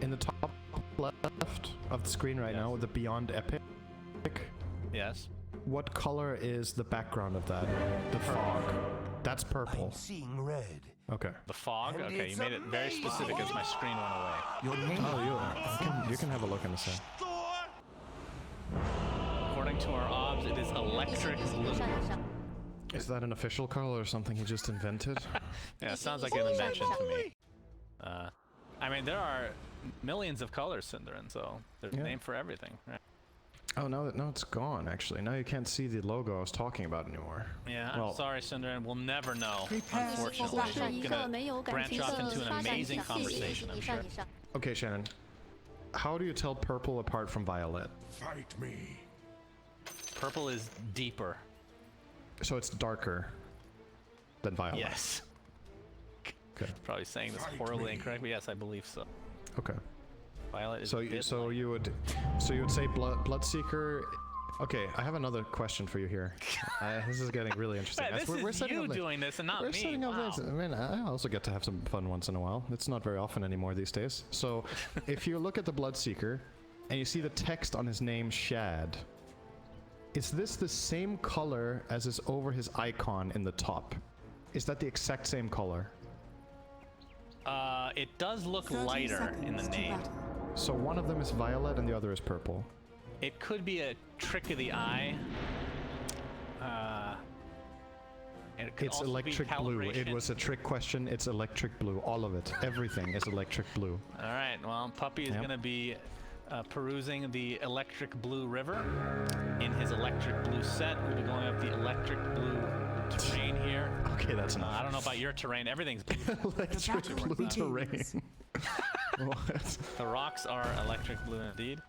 In the top left of the screen right now, the Beyond Epic. Yes. What color is the background of that? The fog. That's purple. I'm seeing red. Okay. The fog? Okay, you made it very specific as my screen went away. Your name. Oh, you can have a look in a sec. According to our obs, it is electric blue. Is that an official color or something he just invented? Yeah, it sounds like an invention to me. I mean, there are millions of colors, Cinderin, so there's a name for everything, right? Oh, no, it's gone, actually. Now you can't see the logo I was talking about anymore. Yeah, well, I'm sorry, Cinderin. We'll never know, unfortunately. Gonna branch off into an amazing conversation, I'm sure. Okay, Shannon. How do you tell purple apart from violet? Fight me. Purple is deeper. So it's darker than violet? Yes. Okay. Probably saying this horribly incorrect, but yes, I believe so. Okay. Violet is so you would say Bloodseeker. Okay, I have another question for you here. This is getting really interesting. This is you doing this and not me. We're setting up Wow. this. I mean, I also get to have some fun once in a while. It's not very often anymore these days. So, if you look at the Bloodseeker, and you see the text on his name, Shad, is this the same color as is over his icon in the top? Is that the exact same color? It does look lighter in the name. So one of them is violet and the other is purple. It could be a trick of the eye. It's electric blue. It was a trick question. It's electric blue. All of it. Everything is electric blue. All right. Well, Puppy is going to be perusing the electric blue river in his electric blue set. We'll be going up the electric blue terrain here. Okay, that's enough. I don't know about your terrain. Everything's blue. Electric blue terrain. What? The rocks are electric blue indeed.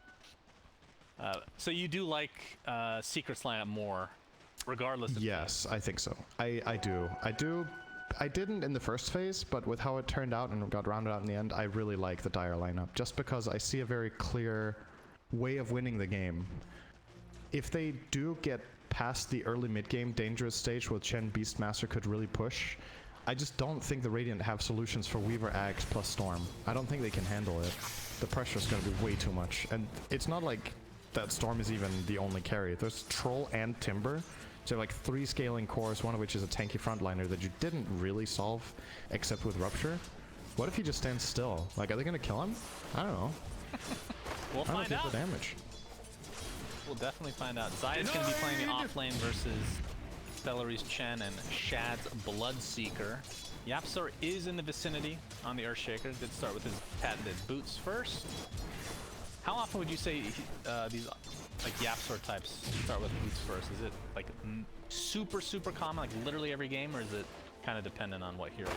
So you do like Secret's lineup more, regardless of... Yes, I think so. I do. I didn't in the first phase, but with how it turned out and got rounded out in the end, I really like the Dire lineup, just because I see a very clear way of winning the game. If they do get past the early mid-game dangerous stage where Chen Beastmaster could really push, I just don't think the Radiant have solutions for Weaver, Axe plus Storm. I don't think they can handle it. The pressure is going to be way too much, and it's not like that Storm is even the only carry. There's Troll and Timber. So like 3 scaling cores, one of which is a tanky frontliner that you didn't really solve except with Rupture. What if he just stands still? Like, are they gonna kill him? I don't know. We'll find out. The damage. We'll definitely find out. Zaya's gonna be playing the off lane versus Stellary's Chen and Shad's Bloodseeker. Yapsor is in the vicinity on the Earthshaker. Did start with his patented boots first. How often would you say these like Yapsor types start with boots first? Is it like super common, like literally every game, or is it kind of dependent on what hero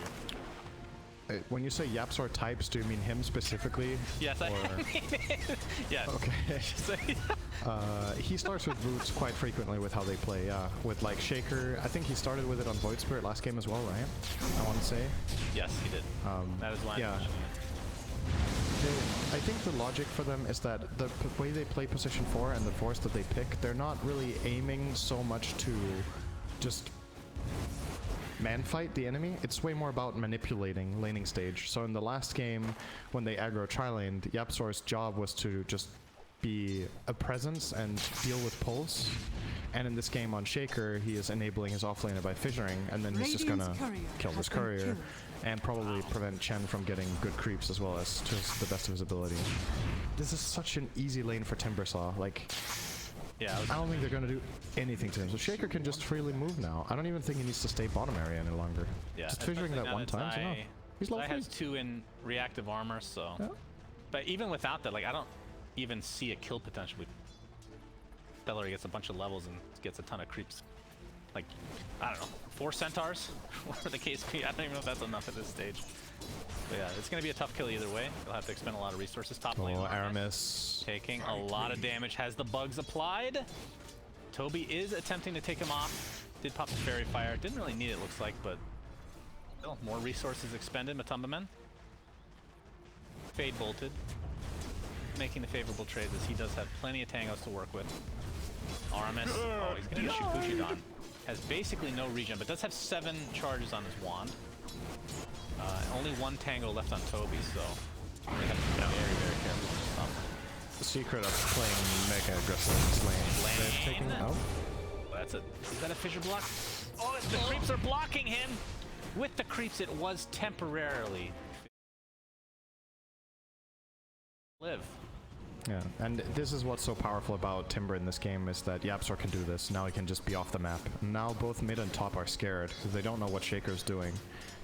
you're? When you say Yapsor types, do you mean him specifically? Yes, I mean yes. Okay. He starts with boots quite frequently with how they play. Yeah, with like Shaker. I think he started with it on Void Spirit last game as well, right? I want to say. Yes, he did. That is why. Yeah. I think the logic for them is that the way they play position 4 and the force that they pick, they're not really aiming so much to just man-fight the enemy. It's way more about manipulating laning stage. So in the last game, when they aggro tri-laned, Yapsor's job was to just be a presence and deal with pulls. And in this game on Shaker, he is enabling his offlaner by fissuring, and then he's just gonna kill this courier and probably prevent Chen from getting good creeps as well as to the best of his ability. This is such an easy lane for Timbersaw. Like, yeah, I don't think they're gonna do anything to him. So Shaker can just freely move now. I don't even think he needs to stay bottom area any longer. Yeah, just fissuring that one time is enough. He's low. He has 2 in reactive armor, so. Yeah. But even without that, like, I don't even see a kill potential. Stellary gets a bunch of levels and gets a ton of creeps. Like, I don't know, 4 centaurs? Whatever the case be. I don't even know if that's enough at this stage. But yeah, it's going to be a tough kill either way. They'll have to expend a lot of resources. Top lane. Aramis. Taking a lot of damage. Has the bugs applied. Toby is attempting to take him off. Did pop the Fairy Fire. Didn't really need it, looks like, but still, more resources expended. Matumba Men. Fade bolted. Making the favorable trades as he does have plenty of tangos to work with. Aramis, oh, he's going to shoot Kushidon. Has basically no regen, but does have 7 charges on his wand. Only 1 tango left on Toby, so they have to be very secret of playing mega aggressive in this lane. They're taking out. Is that a fissure block? Oh, the creeps are blocking him! With the creeps, it was temporarily. Live. Yeah, and this is what's so powerful about Timber in this game is that YapzOr can do this. Now he can just be off the map. Now both mid and top are scared because they don't know what Shaker's doing.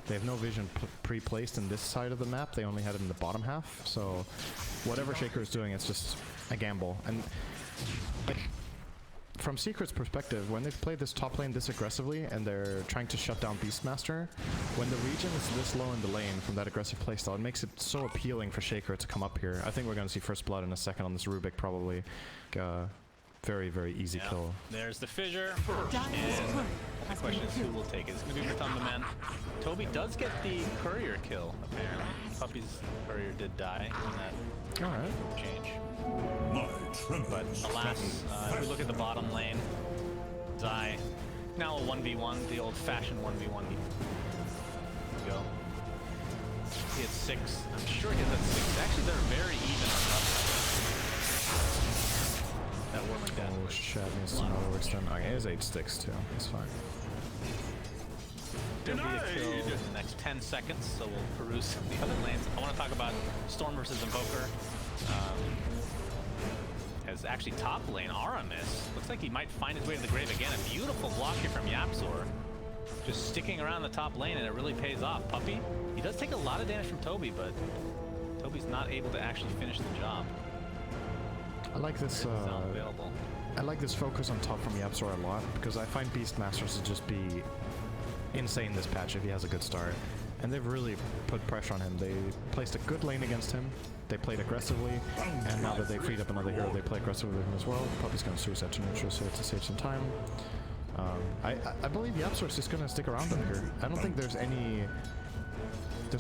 They have no vision pre-placed in this side of the map. They only had it in the bottom half. So whatever Shaker is doing, it's just a gamble. And like, from Secret's perspective, when they've played this top lane this aggressively and they're trying to shut down Beastmaster, when the region is this low in the lane from that aggressive playstyle, it makes it so appealing for Shaker to come up here. I think we're going to see first blood in a second on this Rubik, probably. Very, very easy kill. There's the fissure. And the question is who will take it. It's going to be Matumba Man. Toby does get the courier kill, apparently. Puppy's courier did die in that change. But alas, if we look at the bottom lane, Zai now a 1v1, the old-fashioned 1v1. Go. He had 6. I'm sure he has that 6. Actually, they're very even on the left side. That Warwick death. Oh, Shad needs to know where it's done. Okay, he has 8 sticks too. It's fine. There'll be a kill in the next 10 seconds, so we'll peruse the other lanes. I want to talk about Storm versus Invoker. As actually top lane, Aramis looks like he might find his way to the grave again. A beautiful block here from YapzOr. Just sticking around the top lane, and it really pays off. Puppy, he does take a lot of damage from Toby, but Toby's not able to actually finish the job. I like this. I like this focus on top from YapzOr a lot because I find Beastmasters to just be insane this patch if he has a good start, and they've really put pressure on him. They placed a good lane against him. They played aggressively, and now that they freed up another hero, they play aggressively with him as well. Puppy's going to suicide to neutral, so to save some time. I believe YapzOr is just going to stick around up here. I don't think there's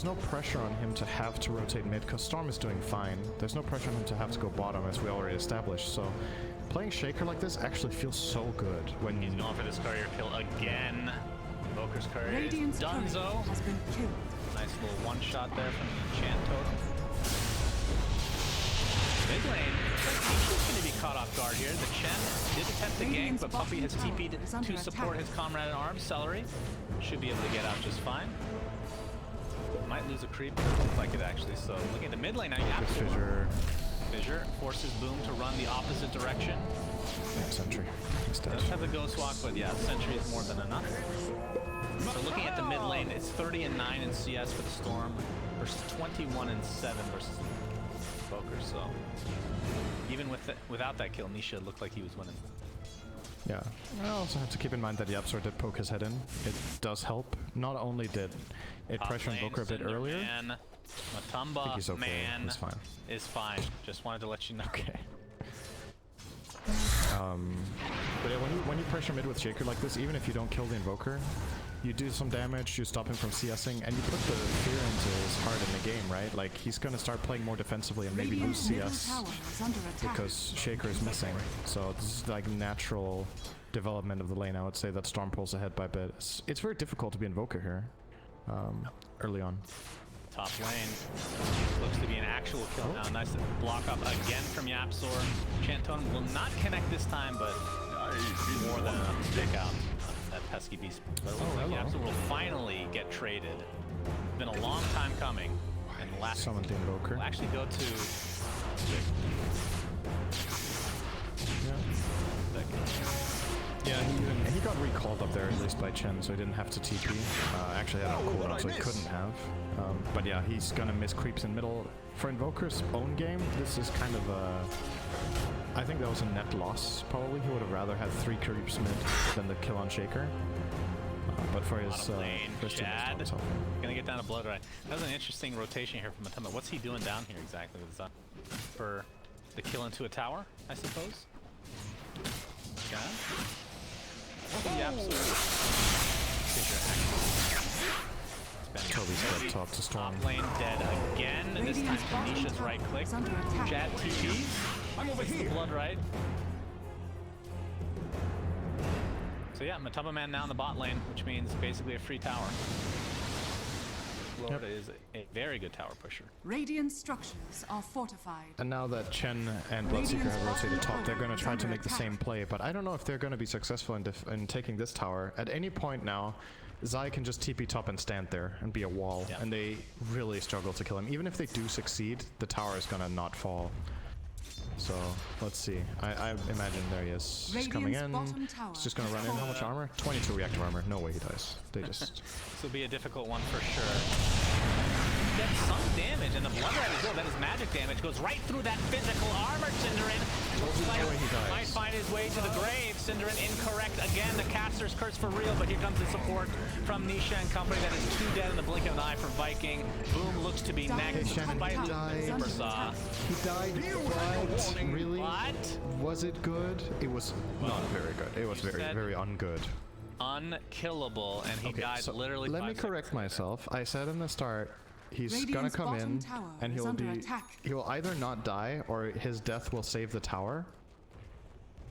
no pressure on him to have to rotate mid, because Storm is doing fine. There's no pressure on him to have to go bottom, as we already established. So playing Shaker like this actually feels so good. When he's going for this courier kill again. Invoker's courier is Dunzo. Has been killed. Nice little one-shot there from the enchant totem. Mid lane, Nisha's going to be caught off guard here. The Chen did attempt the gank, but Puppy has TP'd to support his comrade in arms. Celery should be able to get out just fine. Might lose a creep, but it looks like it actually. So looking at the mid lane now, Fissure. Fissure forces Boom to run the opposite direction. Yeah, Sentry. Does have the Ghost Walk, but yeah, Sentry is more than enough. So looking at the mid lane, it's 30 and 9 in CS for the Storm versus 21 and 7 versus Invoker. So even without that kill, Nisha looked like he was winning. Yeah, I also have to keep in mind that YapzOr did poke his head in. It does help. Not only did it pressure Invoker a bit earlier. Matumba he's okay. Man He's fine. Is fine. Just wanted to let you know. Okay. But yeah, when you pressure mid with Shaker like this, even if you don't kill the Invoker, you do some damage, you stop him from CSing, and you put the fear into his heart in the game, right? Like, he's gonna start playing more defensively and maybe lose CS because Shaker is missing. So this is like natural development of the lane. I would say that Storm pulls ahead by a bit. It's very difficult to be Invoker here early on. Top lane looks to be an actual kill now. Nice block up again from YapzOr. Enchant Totem will not connect this time, but more than enough to take out that pesky beast. But it looks like YapzOr will finally get traded. It's been a long time coming. And last summon the Invoker. We'll actually go to Yeah, he got recalled up there at least by Chen, so he didn't have to TP. Actually had a cooldown, so he couldn't have. But yeah, he's gonna miss creeps in middle. For Invoker's own game, this is kind of a... I think that was a net loss, probably. He would have rather had 3 creeps mid than the kill on Shaker. But for his first team, it's gonna get down to Blood Right. That was an interesting rotation here from Matumba. What's he doing down here exactly? Was that for the kill into a tower, I suppose? Yeah. Toby's got top to Storm. Top lane dead again, and this time from Nisha's right click. Chad TP. I'm over here. Blood right. So yeah, Matumba Man now in the bot lane, which means basically a free tower. Florida is a very good tower pusher. Radiant structures are fortified. And now that Chen and Bloodseeker have rotated top, they're going to try to make the same play, but I don't know if they're going to be successful in taking this tower. At any point now, Zai can just TP top and stand there and be a wall, and they really struggle to kill him. Even if they do succeed, the tower is going to not fall. So, let's see. I imagine there he is. He's coming in. He's just going to run in. How much armor? 22 reactive armor. No way he dies. They just... This will be a difficult one for sure. Gets some damage, and the blood red as well. That is magic damage. Goes right through that physical armor. Cinderin looks like might find his way to the grave. Cinderin incorrect again. The caster's curse for real, but here comes the support from Nisha and company. That is 2 dead in the blink of an eye for Viking. Boom looks to be next. Shannon, He died. He died, but really? What? Was it good? It was not very good. It was very ungood. Unkillable, and he died so literally. Let me correct myself. I said in the start, he's gonna come in, and he'll either not die or his death will save the tower.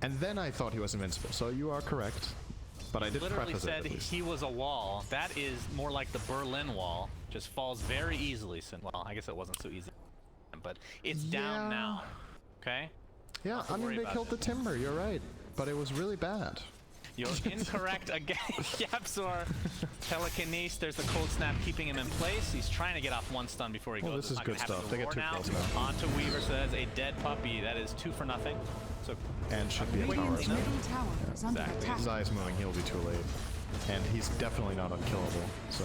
And then I thought he was invincible. So you are correct, but I did literally preface said it. he was a wall. That is more like the Berlin Wall. Just falls very easily. Well, I guess it wasn't so easy, but it's down now. Okay. Yeah, I mean they killed the timber. You're right, but it was really bad. You're incorrect again. Yapzor, telekinesis. There's the cold snap keeping him in place. He's trying to get off 1 stun before he goes. This is good stuff. They get 2 kills now. Onto Weaver, so that's a dead puppy. That is 2 for nothing. So and should be a tower. Middle tower is under attack. Zai's moving. He'll be too late, and he's definitely not unkillable. So.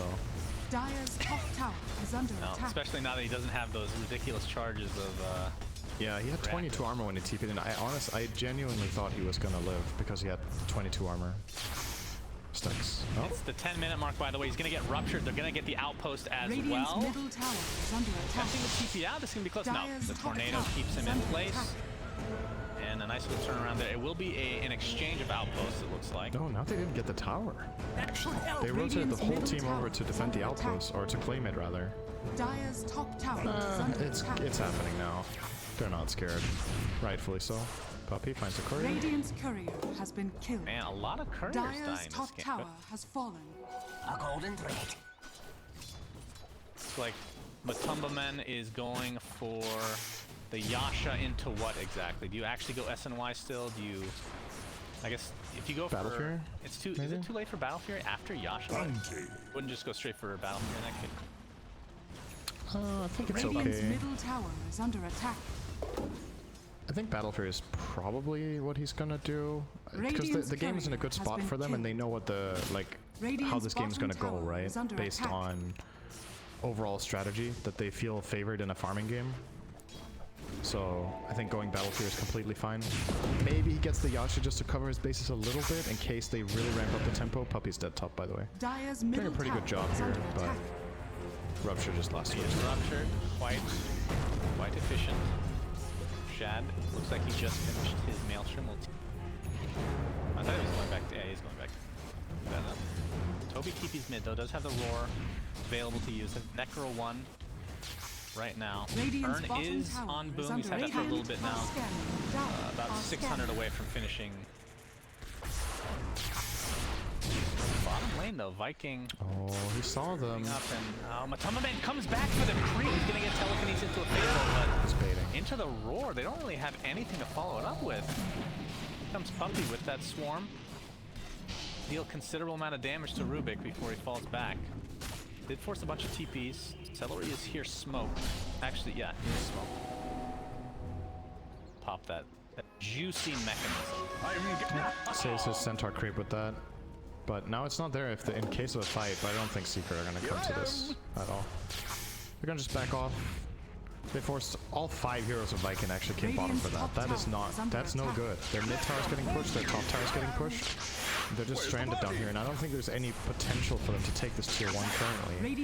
Dire's top tower is under attack. Especially now that he doesn't have those ridiculous charges of. Yeah, he had 22 armor when he TP'd in. I genuinely thought he was gonna live because he had 22 armor. Stacks. Oh. It's the 10-minute mark, by the way. He's gonna get ruptured. They're gonna get the outpost as Radiant's well. middle tower is under attack. Catching the TP out. This is gonna be close. No, the tornado keeps him in place. And a nice little turnaround there. It will be an exchange of outposts, it looks like. No, now they didn't get the tower. They rotated the whole team over to defend the outpost, or to claim it rather. Dire's top tower is under attack. It's happening now. They're not scared. Rightfully so. Puppy finds a courier. Radiant's courier has been killed. Man, a lot of couriers dying Dire's this top game. tower has fallen. A golden thread. It's like Matumba Men is going for the Yasha into what exactly? Do you actually go SNY still? Do you... I guess if you go Battle for... Fury? It's too... Is it too late for Battle Fury after Yasha? Wouldn't just go straight for Battle Fury in that case. I think it's Radiant's okay. middle tower is under attack. I think Battle Fury is probably what he's gonna do, because the game is in a good spot for them, and they know what the how this game's gonna go, right? Based on overall strategy that they feel favored in a farming game. So I think going Battle Fury is completely fine. Maybe he gets the Yasha just to cover his bases a little bit in case they really ramp up the tempo. Puppy's dead top, by the way. Dire's Doing middle a pretty good job here, but Rupture just last He switch. is ruptured. Quite efficient. Shad looks like he just finished his Maelstrom. I thought he was going back to... Yeah, he's going back to... Toby TP's mid, though. Does have the Roar available to use. Necro 1 right now. Burn is on Boom. He's had that for a little bit now. About 600 away from finishing. Bottom lane, though. Viking... Oh, he saw them. Up and Matumba Man comes back for the creep. He's gonna get telekinesis into a fatal, but He's baiting. into the Roar. They don't really have anything to follow it up with. Here comes Puppy with that swarm. Deal considerable amount of damage to Rubik before he falls back. Did force a bunch of TPs. Celery is here smoked. Actually, yeah, he's smoked. Pop that juicy mechanism. Saves his centaur creep with that. But now it's not there if in case of a fight, but I don't think Secret are going to come to this at all. They're going to just back off. They forced all 5 heroes of Viking actually came bottom for that. That is not, that's no good. Their mid tower's getting pushed, their top tower's getting pushed. They're just stranded down here, and I don't think there's any potential for them to take this tier 1 currently.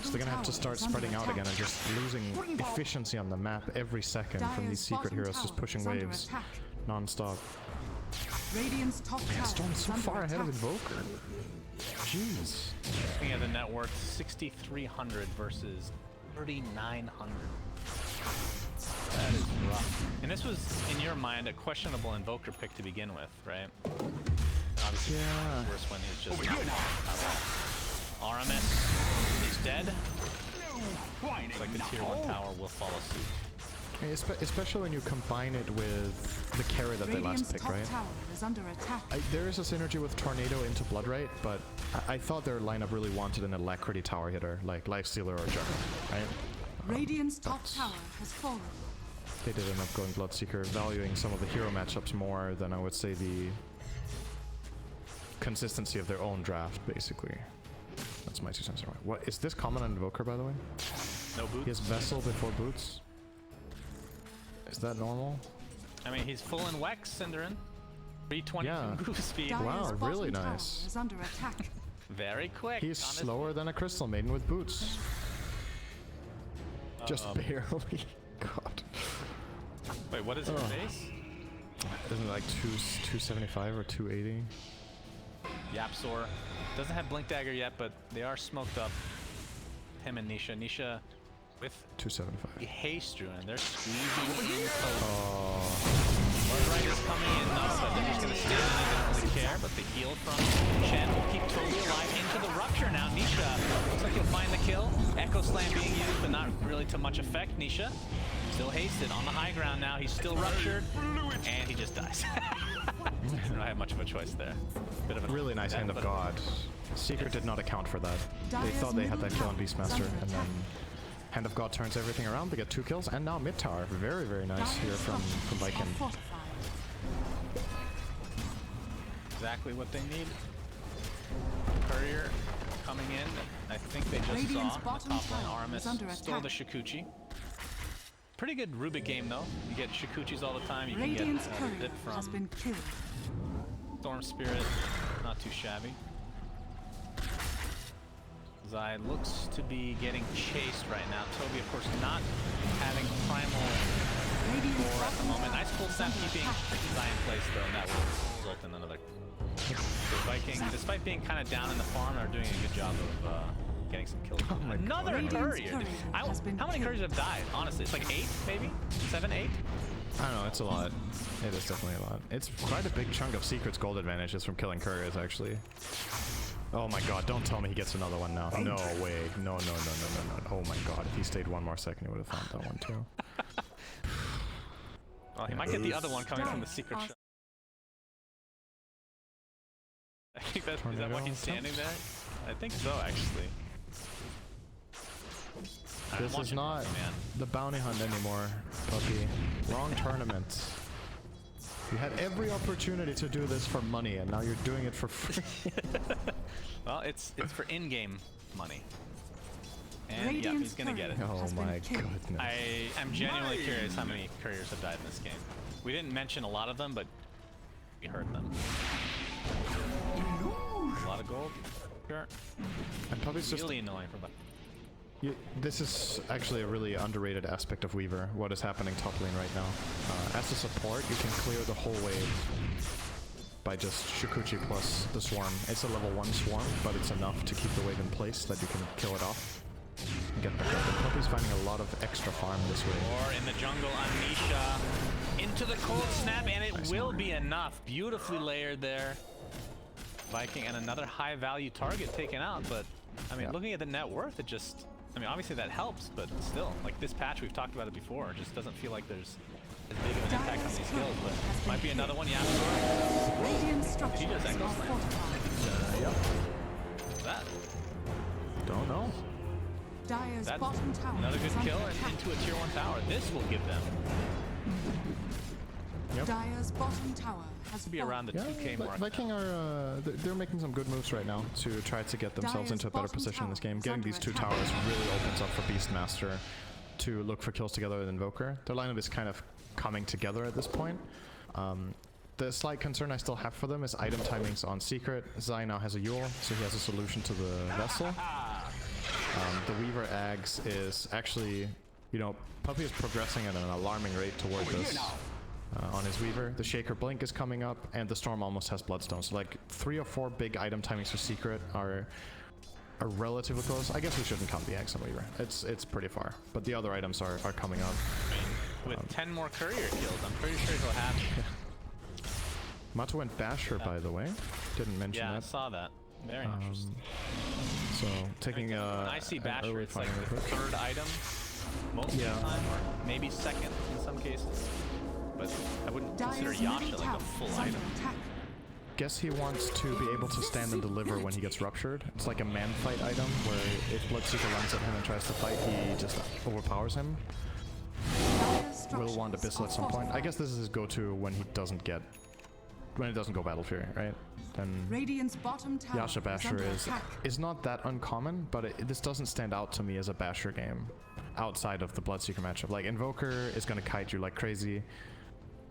So they're going to have to start spreading out again and just losing efficiency on the map every second from these Secret heroes just pushing waves non-stop. Radiant's top tower Strom's so far ahead of Invoker. Jeez. Looking at the net worth, 6,300 versus 3,900. That is rough. And this was, in your mind, a questionable Invoker pick to begin with, right? Obviously, Yeah. worse when he's just RMS is dead. Looks like the tier 1 tower will follow suit. Especially when you combine it with the carry that they Radiant's last picked, top right? tower is under attack. There is a synergy with Tornado into Bloodright, but I thought their lineup really wanted an Alacrity tower hitter, like Lifestealer or Juggernaut, right? Radiant's top tower has fallen. They did end up going Bloodseeker, valuing some of the hero matchups more than I would say the consistency of their own draft, basically. That's my 2 cents. What is this common on Invoker, by the way? No boots. He has Vessel before boots. Is that normal? I mean, he's full in Wex, Cinderin. 320 Yeah. move speed. Dire's Wow, bottom really tower nice. is under attack. Very quick. He's on his- slower than a Crystal Maiden with boots. Just barely. God. Wait, what is his base? Isn't it like 275 or 280? Yapsor. Doesn't have Blink Dagger yet, but they are smoked up. Him and Nisha. Nisha with 275. the haste druid, and they're squeezing in close. Bloodright is coming in though, but they're just gonna stay on it, they don't really care. But the heal from Chen will keep Toby alive into the rupture now. Nisha looks like he'll find the kill. Echo Slam being used, but not really to much effect. Nisha still hasted on the high ground now. He's still ruptured, and he just dies. I don't have much of a choice there. Bit of a Really nice Hand of God. Secret did not account for that. They thought they had that kill on Beastmaster, and then Hand of God turns everything around. They get 2 kills, and now mid tower. Very, very nice here from Viking. Exactly what they need. Courier coming in. I think they just Radiant's saw the bottom top lane. tower is under Aramis stole the attack. Shikuchi. Pretty good Rubik game though. You get Shikuchis all the time. You Radiant's can get courier Zip has from been killed. Storm Spirit. Not too shabby. Zai looks to be getting chased right now. Toby, of course, not having primal Radiant's roar at the bottom moment. Nice tower full is snap under keeping attack. Zai in place though, and that will result in another. The Viking, despite being kind of down in the farm, are doing a good job of getting some kills. Oh my God. Another Radiant's courier. courier has been How many killed. couriers have died? Honestly, it's like 8, maybe 7, 8. I don't know, it's a lot. It is definitely a lot. It's quite a big chunk of Secret's gold advantages from killing couriers, actually. Oh my God, don't tell me he gets another one now. No way. No. Oh my God, if he stayed 1 more second, he would have found that one too. Well, he might get the other one coming from the secret shot. I think that is that why he's standing there? I think so, actually. This is not the bounty hunt anymore, puppy. Wrong tournament. You had every opportunity to do this for money, and now you're doing it for free. Well, it's for in-game money. And yeah, Radiant's he's gonna get it. courier Oh has been my killed. goodness. I am genuinely curious how many couriers have died in this game. We didn't mention a lot of them, but we heard them. A lot of gold. Sure. And puppy's just Really annoying for them. this is actually a really underrated aspect of Weaver, what is happening top lane right now. As a support, you can clear the whole wave by just Shikuchi plus the Swarm. It's a level 1 Swarm, but it's enough to keep the wave in place that you can kill it off and get back up. And Puppy's finding a lot of extra farm this way. Or in the jungle on Nisha. Into the cold snap, and it will be enough. Beautifully layered there. Viking and another high value target taken out, but I mean, looking at the net worth, it just, I mean, obviously that helps, but still, like this patch, we've talked about it before, it just doesn't feel like there's as big of an impact on these kills, but might be another one, yeah. Radiant structures He does are Echo Slam. fortified. Yep. That, Don't know. Dire's that's bottom tower another good is under kill and attack. into a tier 1 tower. This will give them Yep. Dire's bottom tower has to be around the Yeah, 2k mark. Viking are they're making some good moves right now to try to get themselves Dire's into a better bottom position in this tower game. is Getting under these 2 attack. towers really opens up for Beastmaster to look for kills together with Invoker. Their lineup is kind of coming together at this point. The slight concern I still have for them is item timings on Secret. Zai now has a Yule, so he has a solution to the Vessel. The Weaver Ags is actually, you know, Puppy is progressing at an alarming rate toward this. On his Weaver. The Shaker Blink is coming up, and the Storm almost has Bloodstone. So like 3 or 4 big item timings for Secret are relatively close. I guess we shouldn't count the Axe on Weaver. It's pretty far. But the other items are coming up. I mean, with 10 more courier kills, I'm pretty sure he'll have it. Matu went Basher, by the way. Didn't mention Yeah, I that. saw that. Very interesting. So taking When I see an Basher, early it's like fighting the approach. third item most Yeah. of the time, or maybe second in some cases. But I wouldn't consider Dire's Yasha middle like a tower full is under item. attack. Guess he wants to be able to stand and deliver when he gets ruptured. It's like a man fight item where if Bloodseeker runs at him and tries to fight, he just overpowers him. Dire's Will want structures Abyssal are at some point. I fortified. guess this is his go-to when he doesn't get... when it doesn't go Battle Fury, right? Then Radiant's bottom tower Yasha is Basher under is attack. not that uncommon, but this doesn't stand out to me as a Basher game outside of the Bloodseeker matchup. Like, Invoker is going to kite you like crazy.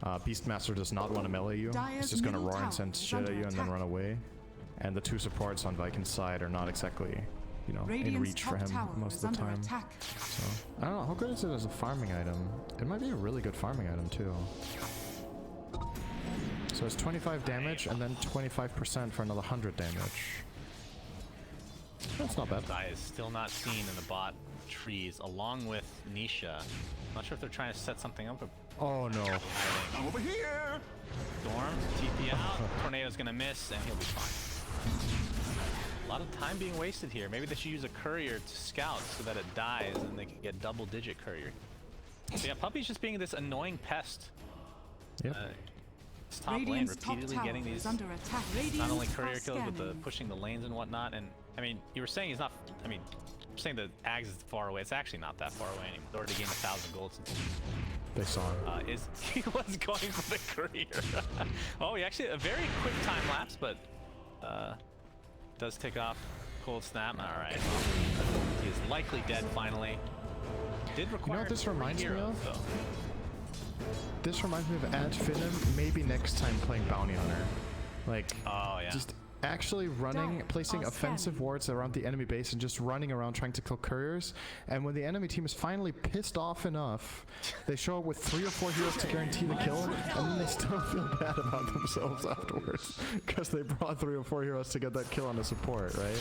Beastmaster does not want to melee you. Dire's It's just going to middle roar and tower send is shit at under you and then attack. run away. And the two supports on Viking's side are not exactly, you know, in Radiant's reach for top him tower most is of the under time. attack. So, I don't know, how good is it as a farming item? It might be a really good farming item too. So it's 25 damage and then 25% for another 100 damage. That's not bad. Zai is still not seen in the bot trees, along with Nisha. Not sure if they're trying to set something up. Oh no. Over here! Storm, TP out, Tornado's gonna miss, and he'll be fine. A lot of time being wasted here. Maybe they should use a courier to scout so that it dies and they can get double-digit courier. So yeah, Puppy's just being this annoying pest. Yep. This top lane, Radiant's top repeatedly tower getting these is under attack. not Radiant only are courier kills, but the scanning. pushing the lanes and whatnot. And I mean, you were saying he's not. I mean, you're saying the Ags is far away. It's actually not that far away anymore. He's already gained 1,000 gold since They saw him. he was going for the courier. Oh, he actually a very quick time lapse, but does take off. Cold snap. All right, he is likely dead finally. Did require what this 3 reminds me heroes, of? though. This reminds me of Ad Finem, maybe next time playing Bounty Hunter. Like, Oh yeah. just actually running, Dire placing are offensive scanning. wards around the enemy base and just running around trying to kill couriers. And when the enemy team is finally pissed off enough, they show up with 3 or 4 heroes to guarantee the kill, and then they still feel bad about themselves afterwards because they brought 3 or 4 heroes to get that kill on a support, right?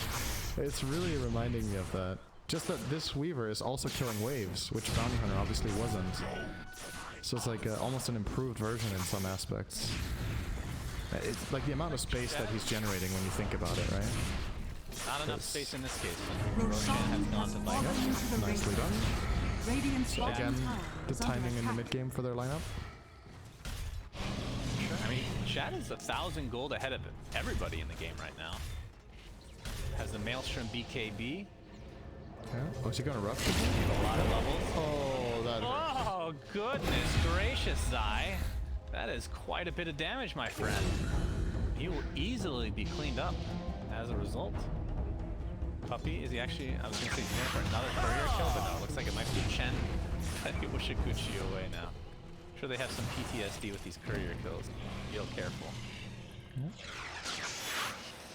It's really reminding me of that. Just that this Weaver is also killing waves, which Bounty Hunter obviously wasn't. So it's like almost an improved version in some aspects. It's like the amount of space that he's generating when you think about it, right? Not enough space in this case. Roshan Roshan has gone has to fallen Viking. into the Nicely Radiant. done. Radiant's So bottom again, tower the is under timing in the attack. mid game for their lineup. I mean, Shad is 1,000 gold ahead of everybody in the game right now. Has the Maelstrom BKB, Yeah. Oh, is he gonna rush? a lot of levels. Oh, that hurt. Oh, goodness gracious, Zai. That is quite a bit of damage, my friend. He will easily be cleaned up as a result. Puppy, is he actually, I was going to say he's going for another courier kill, but no, it looks like it might be Chen. He will Shikuchi away now. I'm sure they have some PTSD with these courier kills. Be real careful.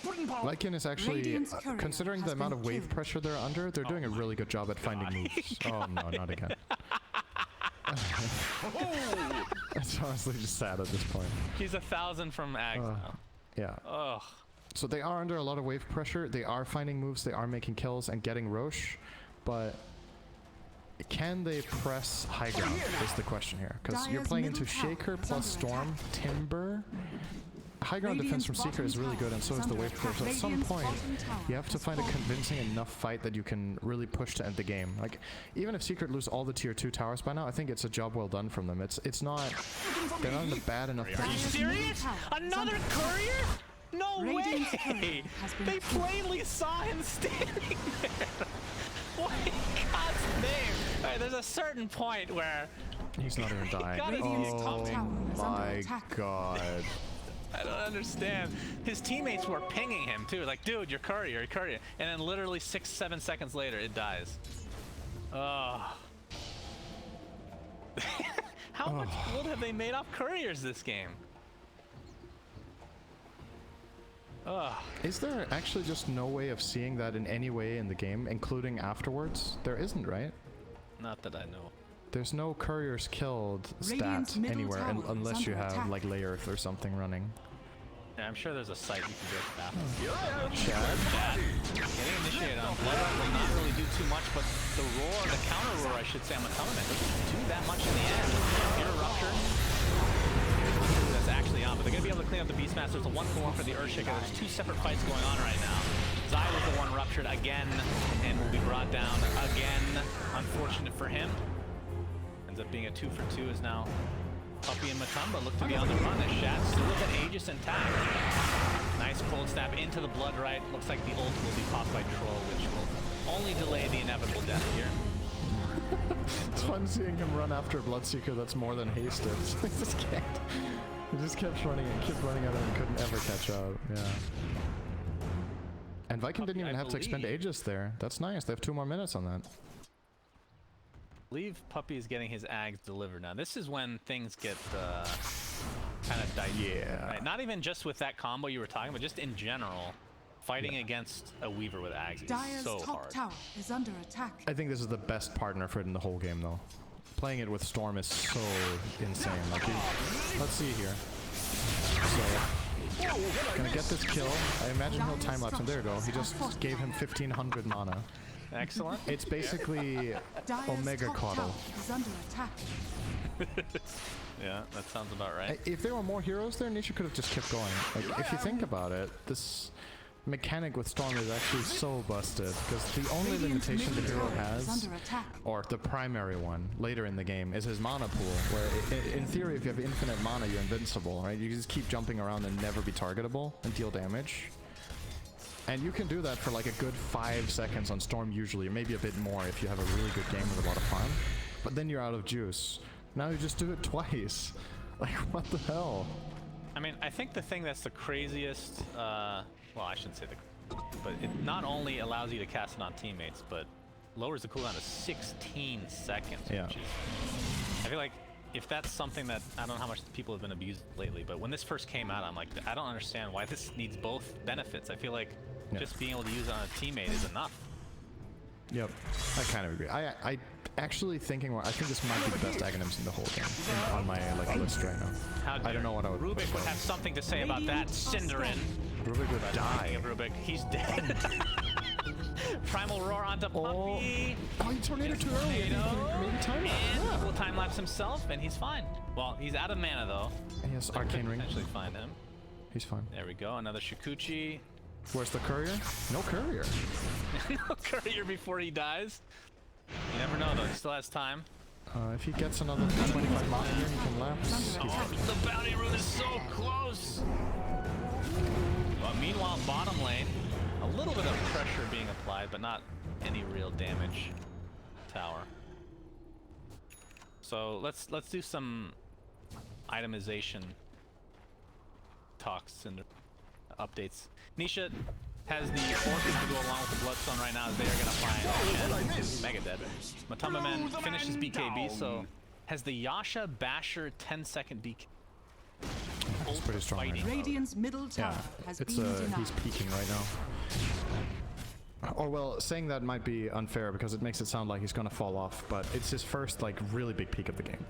Lycan is actually, Radiant's courier considering the has amount been of wave killed. pressure they're under, they're doing a really good job at finding moves. Oh no, not again. It's honestly just sad at this point. He's 1,000 from Ags now. Yeah. Ugh. So they are under a lot of wave pressure. They are finding moves. They are making kills and getting Roche, but can they press high ground is the question here. Because you're Dire's playing into middle tower Shaker is plus under Storm, Timber. High ground defense from Radiant's Seeker is really bottom good, and so tower is the is wave under clear. So at attack. some Radiant's point, bottom tower you have to has find a fallen. convincing enough fight that you can really push to end the game. Like, even if Secret lose all the tier 2 towers by now, I think it's a job well done from them. It's not, they're not in a bad enough Are you position. serious? tower is Another under attack. courier? No Radiant's way! courier has been They killed. plainly saw him standing there. What in God's name? Alright, there's a certain point where He's not even dying. got his Radiant's top Oh tower is under my attack. god. I don't understand. His teammates were pinging him too, like, dude, you're courier, you're courier. And then literally 6-7 seconds later, it dies. Ugh. How much gold have they made off couriers this game? Ugh. Is there actually just no way of seeing that in any way in the game, including afterwards? There isn't, right? Not that I know. There's no couriers killed stat Radiant's middle anywhere tower is unless you under have attack. like Lay Earth or something running. Yeah, I'm sure there's a site you can go to that. Chad? That, getting initiated on Blood will not really do too much, but the roar, the counter roar, I should say, on McCollum, doesn't do that much in the end. Pure Rupture. That's actually on, but they're going to be able to clean up the Beastmaster. It's a 1-for-1 for the Earthshaker. There's 2 separate fights going on right now. Zai was the one ruptured again and will be brought down again. Unfortunate for him. Ends up being a 2 for 2 is now Puppey and Matumba look to be on the run as Shad still with an Aegis intact. Nice cold snap into the blood right. Looks like the ult will be popped by Troll, which will only delay the inevitable death here. It's fun seeing him run after a Bloodseeker that's more than hasted. He just can't. He just kept running and kept running at him and couldn't ever catch up. Yeah. And Viking didn't even have to expend Aegis there. That's nice. They have 2 more minutes on that. I believe Puppey is getting his Ags delivered now. This is when things get kind of dicey. Yeah. Right? Not even just with that combo you were talking about, just in general. Fighting against a Weaver with Ags is Dire's so top hard. tower is under attack. I think this is the best partner for it in the whole game, though. Playing it with Storm is so insane. Like, let's see here. So, gonna get this kill. I imagine he'll time lapse him. There we go. He just gave him 1500 mana. Excellent. It's basically Dire's Omega top Coddle. tower is under attack. Yeah, that sounds about right. If there were more heroes there, Nisha could have just kept going. Like, if you think about it, this mechanic with Storm is actually so busted, because the only Radiant's limitation the middle hero tower is has, under attack. or the primary one later in the game, is his mana pool, where in theory if you have infinite mana you're invincible, right? You can just keep jumping around and never be targetable and deal damage. And you can do that for like a good 5 seconds on Storm usually, or maybe a bit more if you have a really good game with a lot of fun. But then you're out of juice. Now you just do it twice. Like, what the hell? I mean, I think the thing that's the craziest, well, I shouldn't say but it not only allows you to cast it on teammates, but lowers the cooldown to 16 seconds. Yeah. Which is, I feel like if that's something that, I don't know how much people have been abused lately, but when this first came out, I'm like, I don't understand why this needs both benefits. I feel like just being able to use it on a teammate is enough. Yep, I kind of agree. I actually thinking, I think this might be the best Aghanims in the whole game on my like list right now. I don't know what I would. Rubik would have something to say about that. Cinderin. Rubik would die. Speaking of Rubik, he's dead. Primal Roar onto Puppey. Oh, he tornado too early. Maybe time. And will time lapse himself, and he's fine. Well, he's out of mana though. Yes, So Arcane could Ring. potentially find him. He's fine. There we go. Another Shikuchi. Where's the courier? No courier. No courier before he dies. You never know though. He still has time. If he gets another 25 mana here, he can lapse. Oh, the bounty rune is so close. Well, meanwhile, bottom lane, a little bit of pressure being applied, but not any real damage. Tower. So let's do some itemization talks and updates. Nisha has the Orchid to go along with the Bloodstone right now, as they are going to find Mega Dead. Matumba Man finishes BKB, so has the Yasha Basher 10-second BKB. It's pretty strong right now. Radiant's middle tower has It's been denied. he's peaking right now. Or well, saying that might be unfair because it makes it sound like he's gonna fall off, but it's his first like really big peak of the game.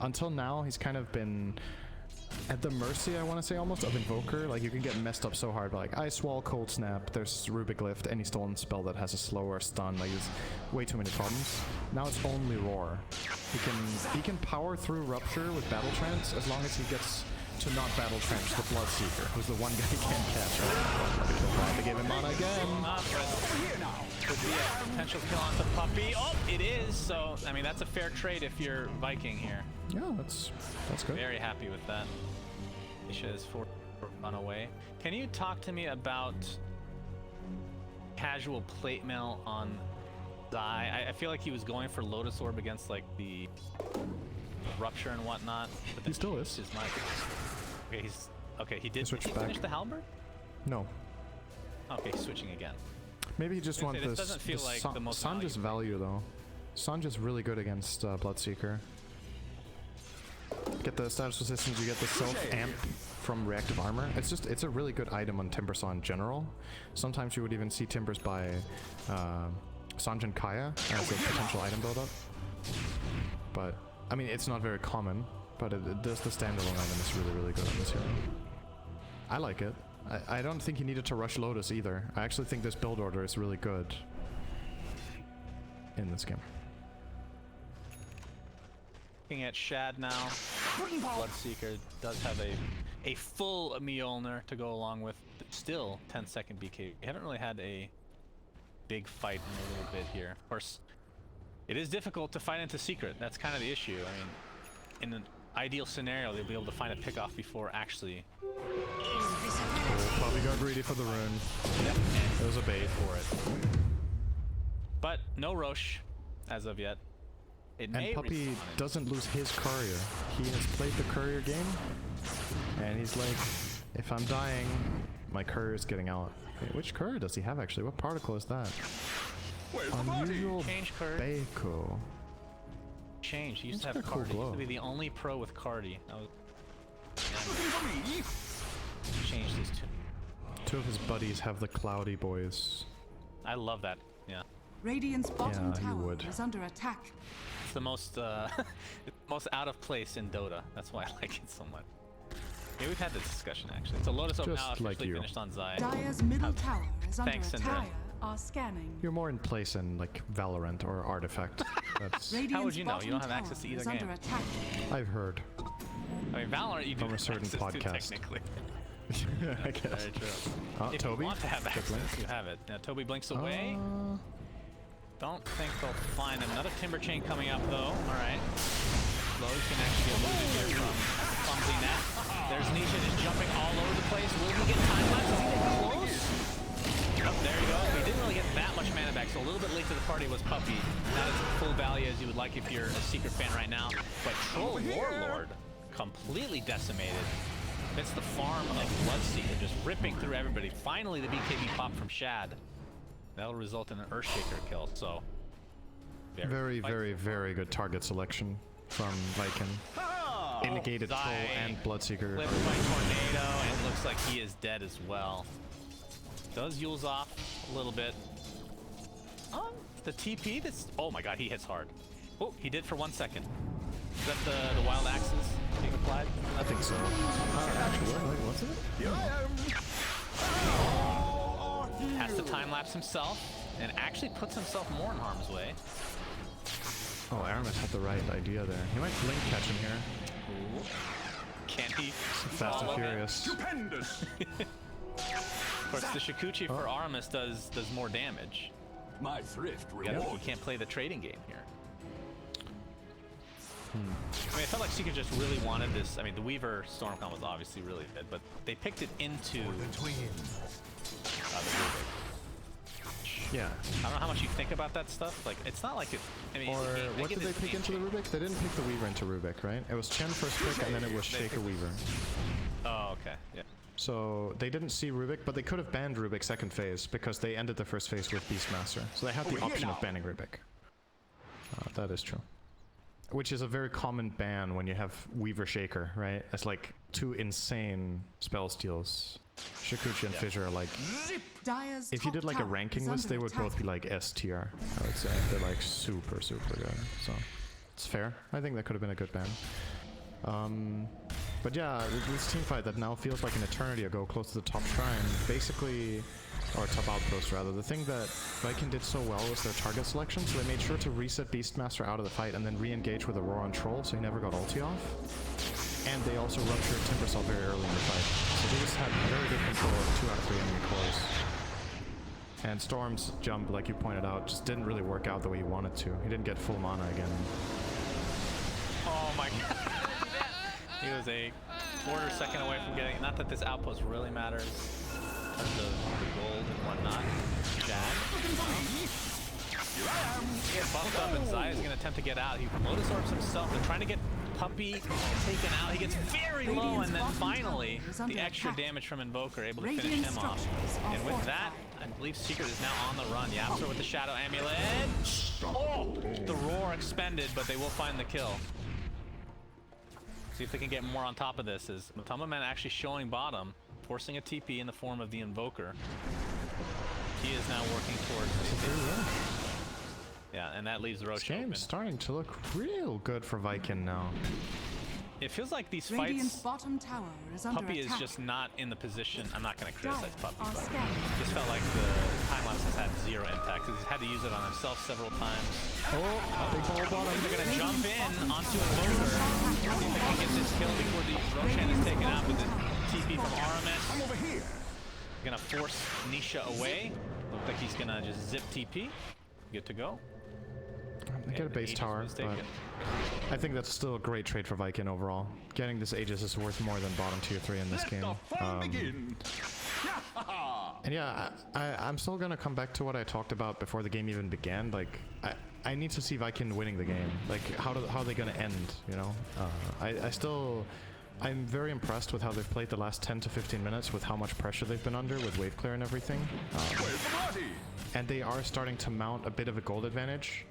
Until now, he's kind of been at the mercy, I want to say, almost of Invoker. Like, you can get messed up so hard by like Ice Wall, Cold Snap, there's Rubik Lift, any stolen spell that has a slow or stun. Like, there's way too many problems. Now it's only Roar. He can power through Rupture with Battle Trance as long as he gets to not Battle Trench the Bloodseeker, who's the one guy he can't catch. Right? They gave him mana again. Could be a potential kill onto Puppey. Oh, it is. So, I mean, that's a fair trade if you're Viking here. Yeah, that's good. Very happy with that. Nisha is on away. Can you talk to me about casual plate mail on Zai? I feel like he was going for Lotus Orb against like the Rupture and whatnot. But He still is. His mic. Okay, he did. Switch Did he back. finish the Halberd? No. Okay, he's switching again. Maybe he just I was wants gonna say, this. this doesn't feel like the most Sanja's value though. Sanja's really good against Bloodseeker. Get the status resistance, you get the self-amp from reactive armor. It's a really good item on Timbersaw in general. Sometimes you would even see Timbers by Sanjan Kaya as a potential item build-up. But, I mean, it's not very common, but it does the standalone item is really, really good on this hero. I like it. I don't think he needed to rush Lotus either. I actually think this build order is really good in this game. Looking at Shad now, Bloodseeker does have a full Mjolnir to go along with Still 10-second BK. We haven't really had a big fight in a little bit here. Of course, it is difficult to fight into Secret. That's kind of the issue. I mean, in an ideal scenario, they'll be able to find a pickoff before actually. Probably got greedy for the rune. Yep. It was a bait for it. But no Roche as of yet. It And may Puppy respawn. doesn't lose his courier. He has played the courier game, and he's like, if I'm dying, my courier's getting out. Wait, which courier does he have actually? What particle is that? Where's the body? Unusual Change courier. Baco. Change. He used That's to have got a cool Cardi. He used glow. to be the only pro with Cardi. That was Looking for me? changed his tune. Two of his buddies have the Cloudy Boys. I love that. Yeah. Radiant's bottom Yeah, you tower would. is under attack. It's the most most out of place in Dota. That's why I like it so much. Yeah, we've had this discussion actually. So Lotus Hope Just now like officially you. finished on Zai. Dire's middle tower is under Thanks, attack. Syndra. Are scanning. You're more in place in like Valorant or Artifact. That's Radiant's How would you know? You don't bottom have access to tower either is under game. attack. I've heard. I mean, Valorant you do From a have certain access podcast. to technically. I guess. Very true. If Toby? you want to have Good access, blink. you have it. Now Toby blinks away. Don't think they'll find him. Another Timber Chain coming up though. Alright. Lowe's can actually get looted here from clumsy net. There's Nisha just jumping all over the place. Will he get time lapse? Is he getting close? Oh, there you go. He didn't really get that much mana back, so a little bit late to the party was Puppy. Not as full value as you would like if you're a Secret fan right now. But Troll Warlord completely decimated. It's the farm of Bloodseeker just ripping through everybody. Finally the BKB pop from Shad. That'll result in an Earthshaker kill, so Very, fightful. very good target selection from Viking. Indicated Zai Troll and Bloodseeker. Clipped by Tornado, and it looks like he is dead as well. Does Yule's off a little bit. The TP, this, oh my god, he hits hard. Oh, he did for 1 second. Is that the wild axes being applied? I think so. Actually, wait, what's it? Here I am. Has to time-lapse himself, and actually puts himself more in harm's way. Oh, Aramis had the right idea there. He might blink catch him here. Ooh. Can he? Fast and follow that? Furious. Stupendous. Of course, the Shikuchi for Aramis does more damage. My thrift Yeah, reward. you can't play the trading game here. I mean, I felt like Secret just really wanted this. I mean, the Weaver Stormcon was obviously really good, but they picked it into the Rubik. Yeah. I don't know how much you think about that stuff. Like, it's not like it. I mean, Or I what get did they it's pick into the game Rubik? They didn't pick the Weaver into Rubik, right? It was Chen first pick, and then it was They Shaker picked- Weaver. Oh, okay. Yeah. So they didn't see Rubik, but they could have banned Rubik second phase because they ended the first phase with Beastmaster. So they had the Over here option of now. banning Rubik. That is true. Which is a very common ban when you have Weaver Shaker, right? It's like two insane spell steals. Shikuchi and Fissure are like... Dire's If you top did like a tower ranking is list, they under would attack. both be like S tier, I would say. They're like super good. So it's fair. I think that could have been a good ban. But yeah, this team fight that now feels like an eternity ago, close to the top shrine, basically, or top outpost rather. The thing that Viking did so well was their target selection, so they made sure to reset Beastmaster out of the fight and then re-engage with Aurora and Troll, so he never got ulti off. And they also ruptured Timbersaw very early in the fight. So they just had very good control of 2 out of 3 enemy cores. And Storm's jump, like you pointed out, just didn't really work out the way he wanted to. He didn't get full mana again. Oh my god. He was a quarter second away from getting. Not that this outpost really matters in terms of the gold and whatnot. Shad. He gets buffed up, and Zai is going to attempt to get out. He Lotus Orbs himself. They're trying to get Puppy taken out. He gets very low, and then finally, the extra damage from Invoker able to finish him off. And with that, I believe Secret is now on the run. Yapster with the Shadow Amulet. Oh! The Roar expended, but they will find the kill. See if they can get more on top of this. Is Matama Man actually showing bottom, forcing a TP in the form of the Invoker. He is now working towards the... Yeah, and that leaves Roche open. Game's starting to look real good for Viking now. It feels like these Radiant's fights, bottom tower is under Puppy attack. is just not in the position. I'm not going to criticize Puppy, Are but scanning. it just felt like the time lapse has had zero impact. He's had to use it on himself several times. Oh, big ball bottom. They're going to jump in onto Invoker. See if they can get this kill before the Roshan is taken out with the TP from Aramis. I'm over here. Gonna force Nisha away. Look like he's gonna just zip TP. Good to go. They get a base tower, but I think that's still a great trade for Viking overall. Getting this Aegis is worth more than bottom tier 3 in this game. And yeah, I'm still gonna come back to what I talked about before the game even began. Like, I need to see Viking winning the game. Like, how are they gonna end, you know? I'm very impressed with how they've played the last 10 to 15 minutes, with how much pressure they've been under with wave clear and everything. And they are starting to mount a bit of a gold advantage,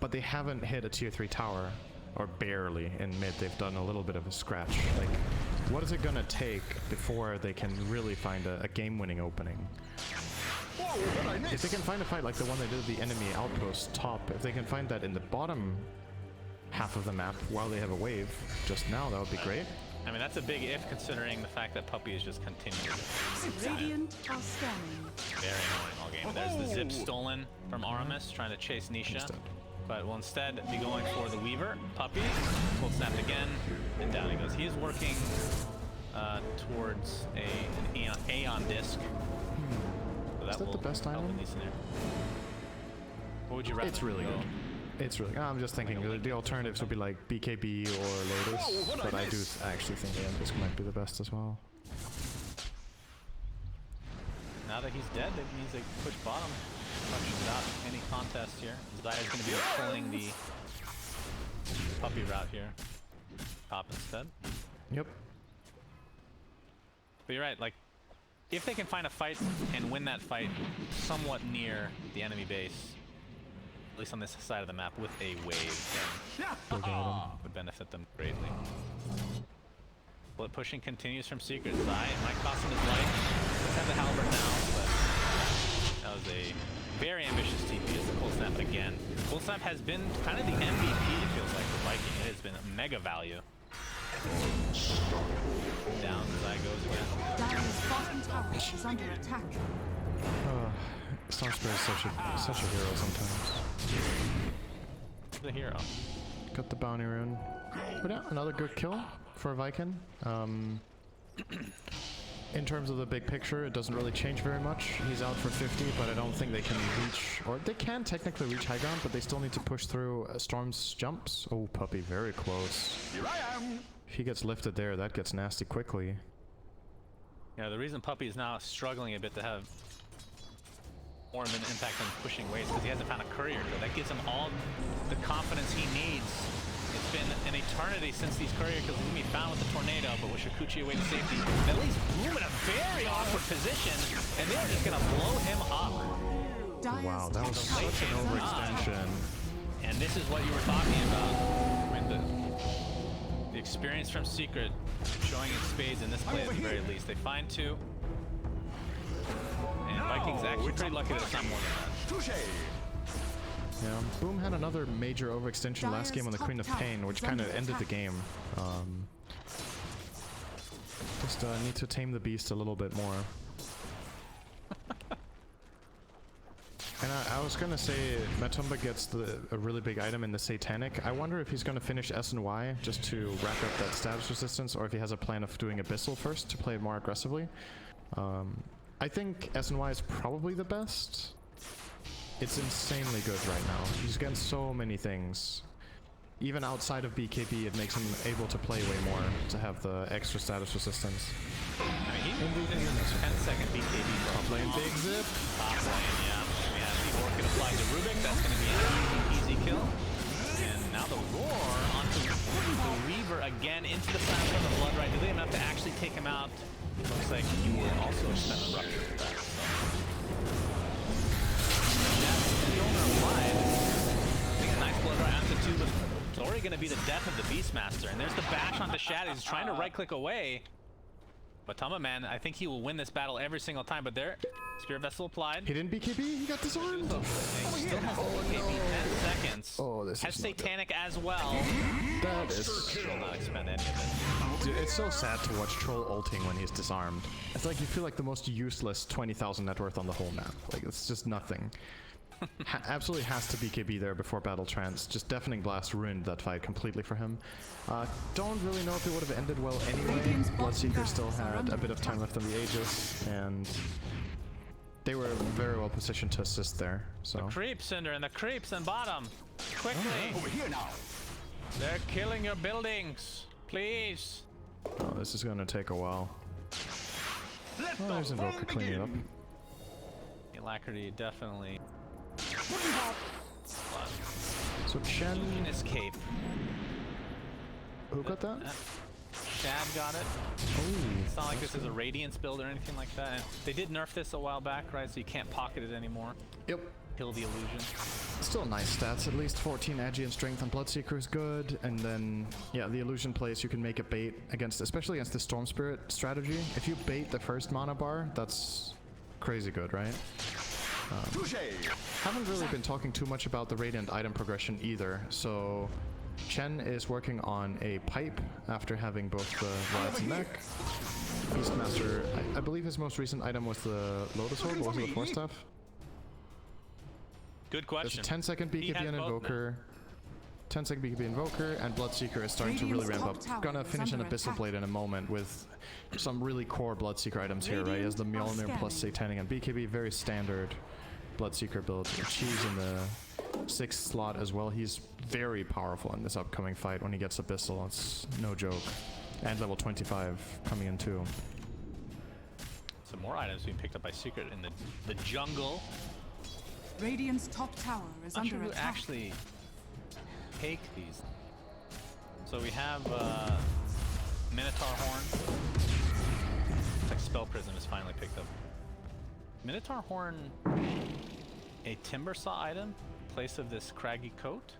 but they haven't hit a tier 3 tower, or barely in mid. They've done a little bit of a scratch. Like, what is it gonna take before they can really find a game-winning opening? If they can find a fight like the one they did at the enemy outpost top, if they can find that in the bottom half of the map while they have a wave just now, that would be great. I mean, that's a big if, considering the fact that Puppey is just continuing. Radiant are scanning. Very annoying all game. There's the zip stolen from Aramis, trying to chase Nisha. But will instead be going for the Weaver. Puppey, full snapped again, and down he goes. He is working towards an Aeon disc. So Is that the best item? What would you rather? It's really good. It's really good. I'm just thinking the alternatives would be like BKB or Lotus, but I actually think Aeon disc might be the best as well. Now that he's dead, that means they push bottom. Without any contest here. Zaya's going to be pulling the Puppey route here. Top instead. Yep. But you're right, like, if they can find a fight and win that fight somewhat near the enemy base, at least on this side of the map with a wave, then would benefit them greatly. Bullet pushing continues from Secret. Zaya might cost him his life. Let's have the halberd now, but that was a very ambitious TP. It's the cold snap again. Cold snap has been kind of the MVP, it feels like, for Viking. It has been a mega value. Down Zaya goes again. Dire's bottom tower is under attack. Storm Spirit is such a hero sometimes. The hero. Got the bounty rune. But yeah, another good kill for Viking. In terms of the big picture, it doesn't really change very much. He's out for 50, but I don't think they can reach, or they can technically reach high ground, but they still need to push through Storm's jumps. Oh, Puppey, very close. Here I am. If he gets lifted there, that gets nasty quickly. Yeah, the reason Puppey is now struggling a bit to have more of an impact on pushing waves because he hasn't found a courier. So that gives him all the confidence he needs. It's been an eternity since these courier kills can be found with the tornado, but with Shikuchi away to safety, at least Bloom in a very awkward position, and they're just gonna blow him up. Wow, that was such an overextension. And this is what you were talking about. I mean, the experience from Secret showing in spades in this play at the very least. They find two. And Vikings actually pretty lucky that it's not more than that. Yeah, Boom had another major overextension last game on the Queen of Pain, which kind of ended the game. Just need to tame the beast a little bit more. And I was gonna say Matumba gets a really big item in the Satanic. I wonder if he's gonna finish S and Y just to rack up that status resistance, or if he has a plan of doing Abyssal first to play more aggressively. I think S and Y is probably the best. It's insanely good right now. He's getting so many things. Even outside of BKB, it makes him able to play way more, to have the extra status resistance. I mean, he did 10-second BKB. Top lane, big zip. Top lane, yeah. We have the Orchid applied to Rubik. That's going to be an easy kill. And now the roar onto the Reaver again into the silence of the Blood Right. Do they have enough to actually take him out? Looks like you will also spend a rupture for that. The owner applied. I think a nice Blood Right onto two, but it's already going to be the death of the Beastmaster. And there's the bash onto Shad. He's trying to right-click away. But Tama Man, I think he will win this battle every single time. But there, Spirit Vessel applied. He didn't BKB, he got disarmed. He still has BKB 10 seconds. Oh, this has is Satanic as well. That is... Will not expend any of it. Dude, it's so sad to watch Troll ulting when he's disarmed. It's like you feel like the most useless 20,000 net worth on the whole map. Like, it's just nothing. Absolutely has to BKB there before Battle Trance. Just Deafening Blast ruined that fight completely for him. Don't really know if it would have ended well anyway. Radiant's bottom Bloodseeker still barracks are had under a bit of time attack. left on the Aegis, and they were very well positioned to assist there. So Creeps, Cinder, and the creeps in bottom. Quickly! Over here now. They're killing your buildings. Please. oh, this is going to take a while. Let Oh, there's the Invoker fun cleaning it up. begin. Alacrity definitely. So Chen, In his cape. who got that? Shad got it. Oh, It's not like this is a Radiance build or anything like that. And they did nerf this a while back, right? So you can't pocket it anymore. yep. Kill the illusion. Still nice stats, at least 14 Agi and Strength on Bloodseeker is good, and then, yeah, the Illusion place, you can make a bait against, especially against the Storm Spirit strategy. If you bait the first mana bar, that's crazy good, right? Touche. Haven't really been talking too much about the Radiant item progression either, so Chen is working on a pipe after having both the Riots and Mech. Beastmaster, I believe his most recent item was the Lotus Orb, or was it the Force Staff? Good There's a question. 10-second He BKB has and both Invoker. 10-second BKB Invoker, and Bloodseeker is starting to really Radiant's ramp top up. tower Gonna is finish an under Abyssal attack. Blade in a moment with some really core Bloodseeker items here, right? He has the Radiant are Mjolnir plus scanning. Satanic and BKB, very standard Bloodseeker build. Cheese in the 6th slot as well. He's very powerful in this upcoming fight when he gets Abyssal. It's no joke. And level 25 coming in too. Some more items being picked up by Secret in the jungle. Radiant's top tower is Not sure under who attack. actually take these. So we have Minotaur Horn. It's like Spell Prism is finally picked up. Minotaur Horn, a Timber Saw item in place of this Craggy Coat.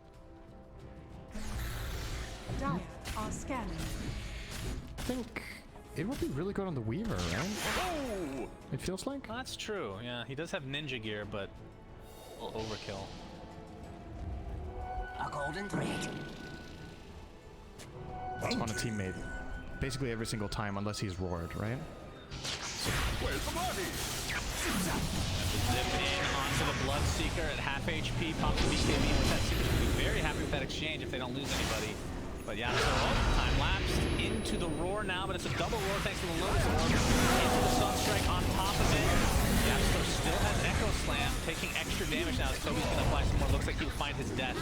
Dire are scanning. I think it would be really good on the Weaver, right? Oh! It feels like. That's true, yeah. He does have ninja gear, but a little overkill. A golden thread. It's on a teammate basically every single time unless he's roared, right? Where's the body? Zip in onto the Bloodseeker at half HP, pops the BKB with that Secret. Will be very happy with that exchange if they don't lose anybody. But yeah, so time lapsed into the roar now, but it's a double roar thanks to the Lotus Orb. Into the Sunstrike on top of it. Yapster still has Echo Slam, taking extra damage now as Toby's gonna apply some more. Looks like he'll find his death.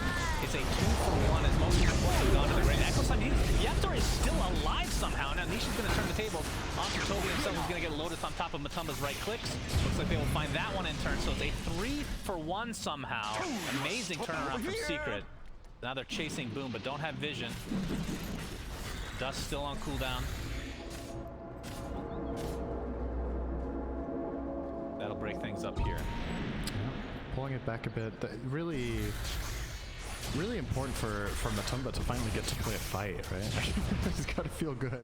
It's a 2-for-1 as most of the points have gone to the grave. Echo Slam, Yapster is still alive somehow. Now Nisha's gonna turn the tables. Onto Toby himself, who's gonna get a Lotus on top of Matumba's right clicks. Looks like they will find that one in turn, so it's a 3-for-1 somehow. Amazing turnaround from Secret. Now they're chasing Boom, but don't have vision. Dust still on cooldown. That'll break things up here. Pulling it back a bit. Really important for Matumba to finally get to play a fight, right? It's gotta feel good.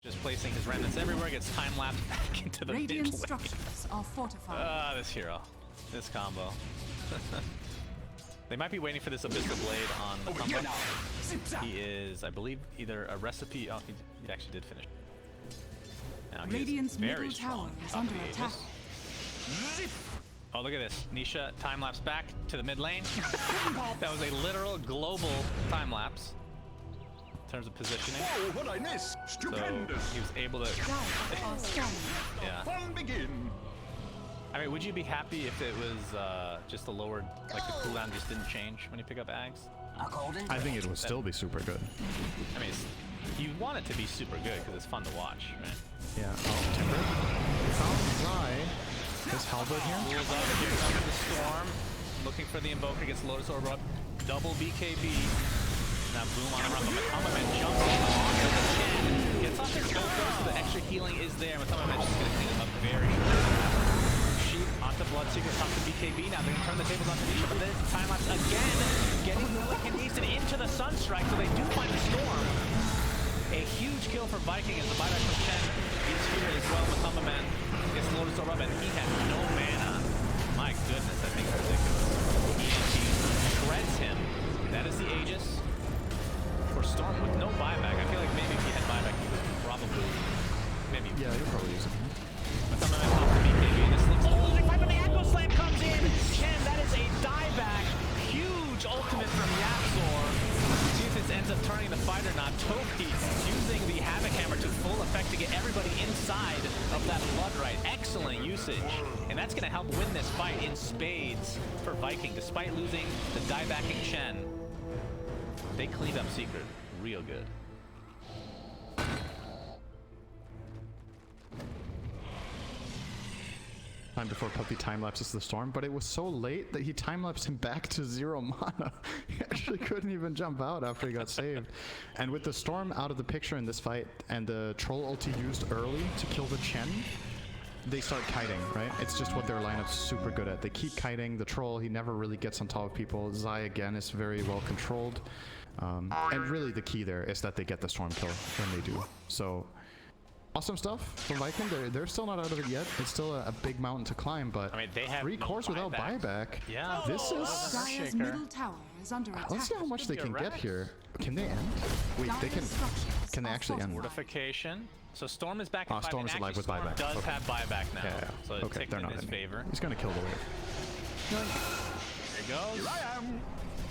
Just placing his remnants everywhere, gets time lapsed back into the Radiant mid lane. structures are fortified. Ah, this hero. This combo. They might be waiting for this Abyssal Blade on the Over here combo. now. Zip zap. He is, I believe, either a recipe. Oh, he actually did finish. Now he Radiant's is very middle strong. tower is Top of under the attack. Aegis. Zip. Oh, look at this. Nisha time lapse back to the mid lane. That was a literal global time lapse in terms of positioning. Oh, what I miss. So Stupendous. he was able to. Dire are scanning. Yeah. Fun begin. I mean, would you be happy if it was just a lowered, like the cooldown just didn't change when you pick up Ags? I think it would still be super good. I mean, you want it to be super good because it's fun to watch, right? Yeah. Oh, Timber. We found Zai. This halberd here. Rules up, here comes the Storm. Looking for the Invoker, gets Lotus Orb up. Double BKB. Now boom on the run, but Matamaman jumps in onto the Chen. Gets off his Oko, so the extra healing is there. Matamaman just gonna clean him up very short. Sheep onto Bloodseeker, onto BKB. Now they're gonna turn the tables onto Nisha, but then time lapse again. Getting the Wicked Easton into the Sunstrike, so they do find the Storm. A huge kill for Viking as the buyback from Chen is here as well. Matamaman gets Lotus Orb up, and he has no mana. My goodness, that thing's ridiculous. He shreds him. That is the Aegis. For Storm with no buyback. I feel like maybe if he had buyback, he would probably, maybe. Yeah, you'll probably use it. Matamaman pops the BKB, and this looks losing fight, but the Echo Slam comes in. Chen, that is a dieback. Huge ultimate from Yapzor. See if this ends up turning the fight or not. Toby using the Havoc Hammer to full effect to get everybody inside of that Bloodright. Excellent usage. And that's going to help win this fight in spades for Viking, despite losing the diebacking Chen. They cleaned up Secret real good. Time before Puppy time-lapses the Storm, but it was so late that he time-lapsed him back to 0 mana. He actually couldn't even jump out after he got saved. And with the Storm out of the picture in this fight, and the Troll ulti used early to kill the Chen, they start kiting, right? It's just what their lineup's super good at. They keep kiting. The Troll, he never really gets on top of people. Zai, again, is very well controlled. And really the key there is that they get the Storm kill when they do. So, awesome stuff from Viking. They're still not out of it yet. It's still a big mountain to climb, but I mean, they have 3 no cores without buyback. Yeah. This is... Dire's middle tower is under attack. Let's see how much they can get here. Can they end? Wait, they can... Can they actually end? Fortification. So Storm is back in five, Storm and is alive actually with Storm buyback. does Okay. have buyback now. Yeah. So it's Okay, taken they're in not his ending. favor. He's gonna kill the wave. There he goes. Here I am.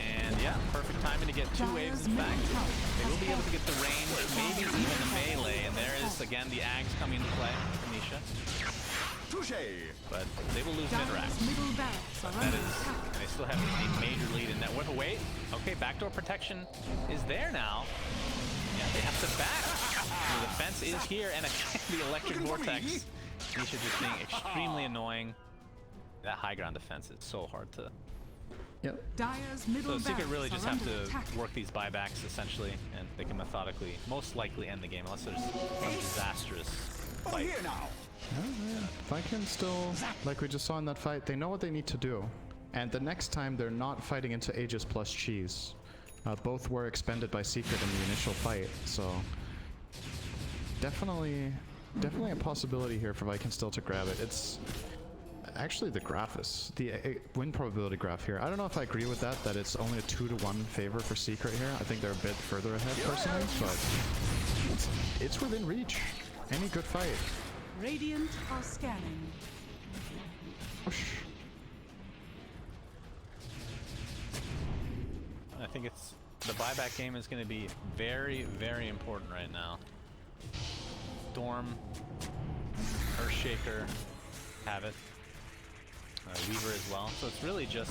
And yeah, perfect timing to get 2 waves in fact. They will be able to get the range, maybe even the melee, and there is again the Ags coming into play for Nisha. Touche. But they will lose mid-racks. Dire's middle barracks are That under is, attack. they still have a major lead in that. Wait, okay, backdoor protection is there now. Yeah, they have to back. The defense is here, and the electric vortex. Nisha just being extremely annoying. That high ground defense is so hard to. Yep. Dire's middle So Secret barracks really just are have under to attack. work these buybacks essentially, and they can methodically, most likely end the game unless there's some disastrous Over fight. here now. Viking still, like we just saw in that fight, they know what they need to do. And the next time they're not fighting into Aegis plus Cheese. Both were expended by Secret in the initial fight, so definitely a possibility here for Viking still to grab it. It's actually the graph is the win probability graph here. I don't know if I agree with that it's only a 2-to-1 favor for Secret here. I think they're a bit further ahead personally, but it's within reach. Any good fight. Radiant are scanning. Whoosh. I think it's the buyback game is going to be very, very important right now. Storm, Earthshaker, have it. Weaver as well. So it's really just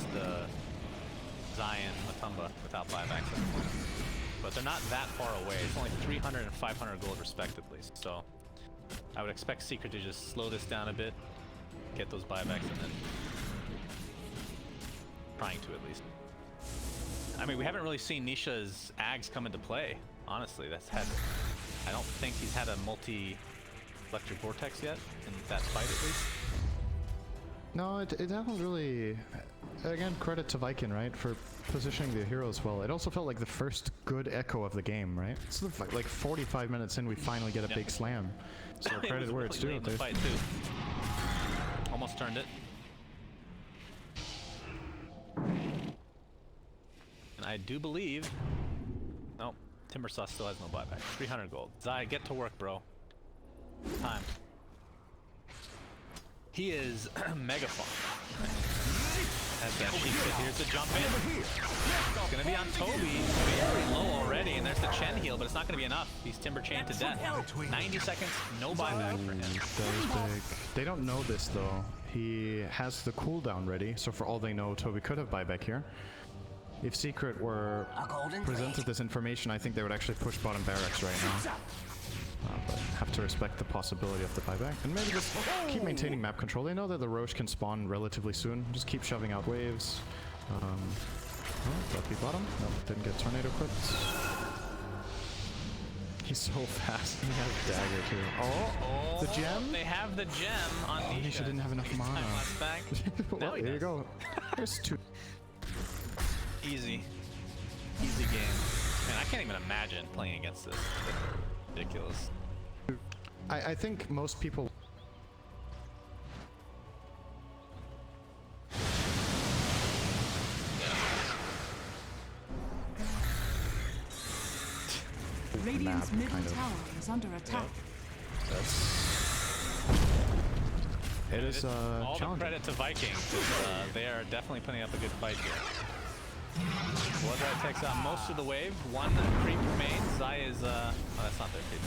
Zion, Matumba without buybacks anymore. But they're not that far away. It's only 300 and 500 gold respectively. So I would expect Secret to just slow this down a bit, get those buybacks, and then trying to at least. I mean, we haven't really seen Nisha's Ags come into play. Honestly, I don't think he's had a multi-electric vortex yet in that fight at least. No, it hasn't really... Again, credit to Viking, right, for positioning the heroes well. It also felt like the first good echo of the game, right? It's like 45 minutes in, we finally get a big slam. So credit where it's due. In the fight too. Almost turned it. And I do believe... Nope. Timbersaw still has no buyback. 300 gold. Zai, get to work, bro. Time. He is megaphone. As that she said, here's the jump in. It's gonna be on Toby. Very low already, and there's the Chen heal, but it's not gonna be enough. He's timber chained to death. 90 seconds, no buyback for him. That was big. They don't know this though. He has the cooldown ready, so for all they know, Toby could have buyback here. If Secret were presented this information, I think they would actually push bottom barracks right now. But have to respect the possibility of the buyback. And maybe just keep maintaining map control. They know that the Roche can spawn relatively soon. Just keep shoving out waves. Oh, Buffy bottom. No, didn't get tornado equipped. He's so fast. He has dagger too. Oh, the gem? They have the gem on Nisha. Nisha didn't have enough mana. Well, there you go. There's two. Easy. Easy game. Man, I can't even imagine playing against this. Ridiculous. I think most people... Radiant's middle tower is under attack. It is all the challenging. credit to Vikings. They are definitely putting up a good fight here. Bloodright takes out most of the wave. One creep remains. Zai is, oh, that's not their creep.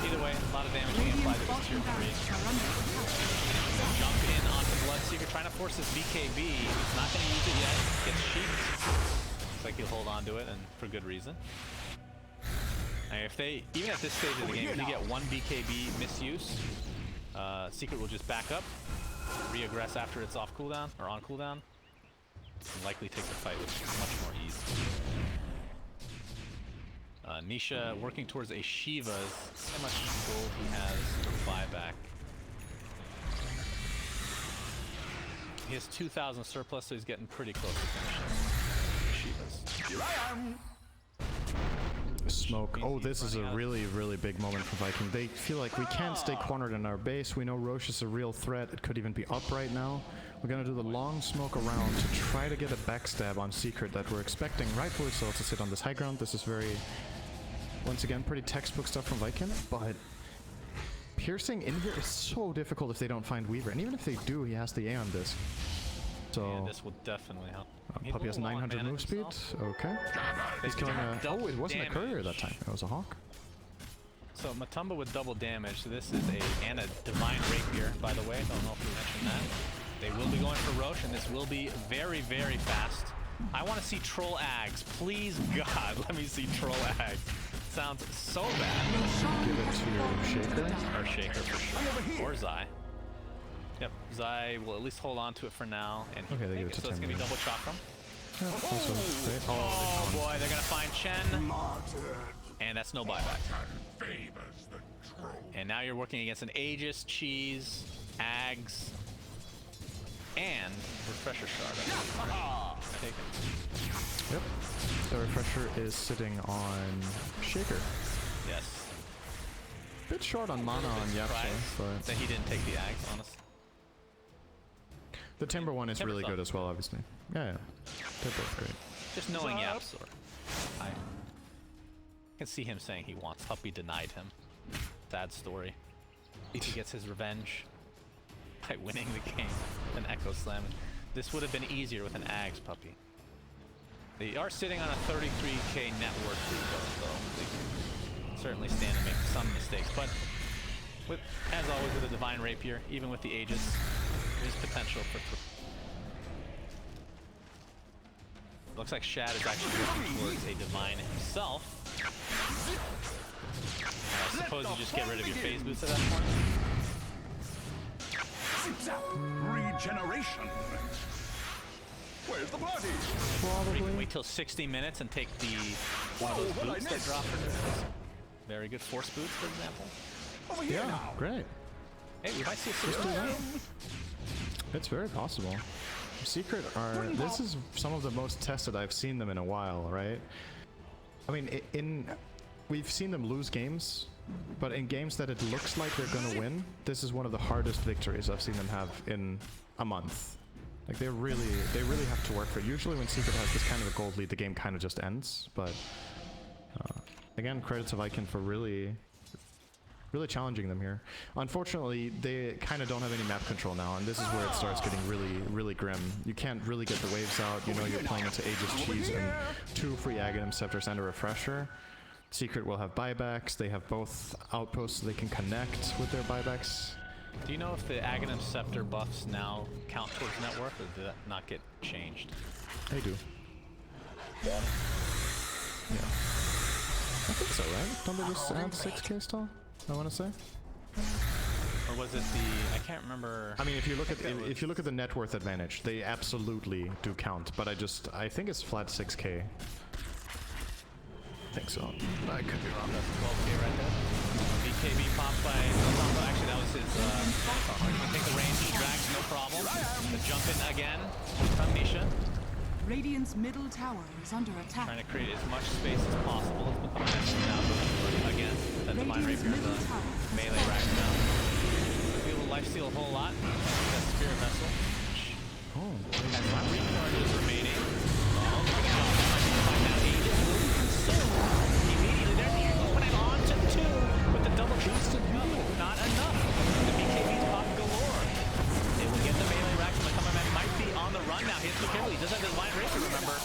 Either way, a lot of damage being applied to this tier 3. Jump in onto Bloodseeker, trying to force his BKB. He's not going to use it yet. Gets sheeped. Looks like he'll hold on to it, and for good reason. And if they, even at this stage of the game, if you get one BKB misuse, Secret will just back up, re-aggress after it's off cooldown, or on cooldown, and likely take the fight with much more ease. Nisha working towards a Shiva. See how much gold he has for buyback. He has 2,000 surplus, so he's getting pretty close to finishing Shivas. Here I am. Smoke. Oh, this is a really, really big moment for Viking. They feel like we can't stay cornered in our base. We know Roche is a real threat. It could even be up right now. We're gonna do the long smoke around to try to get a backstab on Secret that we're expecting, rightfully so, to sit on this high ground. This is very, once again, pretty textbook stuff from Viking, but piercing in here is so difficult if they don't find Weaver. And even if they do, he has the A on this. So Yeah, this will definitely help. Puppy has 900 move speed. Okay. He's killing a... Oh, it wasn't a courier that time. It was a hawk. So Matumba with double damage. So this is and a divine rapier, by the way. Don't know if we mentioned that. They will be going for Roche, and this will be very, very fast. I want to see Troll Ags. Please, God, let me see Troll Ags. Sounds so bad. Give it to Shaker. Or Shaker for sure. Or Zai. Yep, Zai will at least hold on to it for now, and he Okay, can they make give it it, to so it's gonna be Timber. double chakram. Yeah, also great. Oh boy, they're gonna find Chen, and that's no buyback. And now you're working against an Aegis, Cheese, Ags, and Refresher Shard. Take it. Yep. The refresher is sitting on Shaker. Yes. Bit short on mana on Yapsa, Surprised but that he didn't take the Ags, honestly. the Timber one is Timber's really up. good as well, obviously. Yeah, yeah. They're both great. Just knowing Yapsor, I can see him saying he wants. Huppy denied him. Sad story. He gets his revenge by winning the game and Echo Slam. This would have been easier with an Ags Puppy. They are sitting on a 33k net worth, though. They certainly stand to make some mistakes, but with, as always with a Divine Rapier, even with the Aegis, there's potential for... Looks like Shad is actually working towards a Divine himself. I suppose you just get rid of your phase boots at that point. Regeneration. Where's the party? Or you can wait till 60 minutes and take the one of those boots that drop for this. Very good force boots, for example. Over here Yeah, now. great. Hey, we might see a system. It's very possible. Secret are... This is some of the most tested I've seen them in a while, right? I mean, we've seen them lose games, but in games that it looks like they're gonna win, this is one of the hardest victories I've seen them have in a month. Like, they really have to work for it. Usually when Secret has this kind of a gold lead, the game kind of just ends, but... again, credit to Viking for really challenging them here. Unfortunately, they kind of don't have any map control now, and this is where it starts getting really grim. You can't really get the waves out. You know you're playing into Aegis Cheese and 2 free Aghanim Scepters and a Refresher. Secret will have buybacks. They have both outposts so they can connect with their buybacks. Do you know if the Aghanim Scepter buffs now count towards net worth, or did that not get changed? They do. Yeah. I think so, right? Don't they just add 6k still? I want to say. Or was it the? I can't remember. I mean, if you look at the net worth advantage, they absolutely do count. But I think it's flat 6k. I think so. I could be wrong. That's 12k right there. BKB popped by Lozano. Actually, that was his. He's gonna take the range. He drags, no problem. The jump in again from Nisha. Radiant's middle tower is under attack. Trying to create as much space as possible. Again, that Divine Rapier, the melee rack now. Be able to lifesteal a whole lot. That Spirit Vessel. Oh, has 3 charges remaining. Oh, look at that. Find out Aegis will be consumed. Immediately there, the Eagles putting on to 2 with the double boosted. No, not enough. The BKB's pop galore. It will get the melee rack, and the Kamehameha might be on the run now. He has to kill. He does have the Divine Rapier, remember.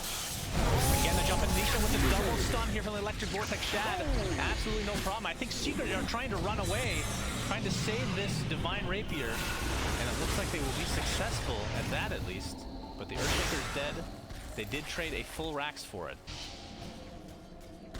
Again, the jump in Nisha with the double stun here from the Electric Vortex Shad. Absolutely no problem. I think Secret are trying to run away, trying to save this Divine Rapier. And it looks like they will be successful at that at least. But the Earthshaker's dead. They did trade a full Rax for it.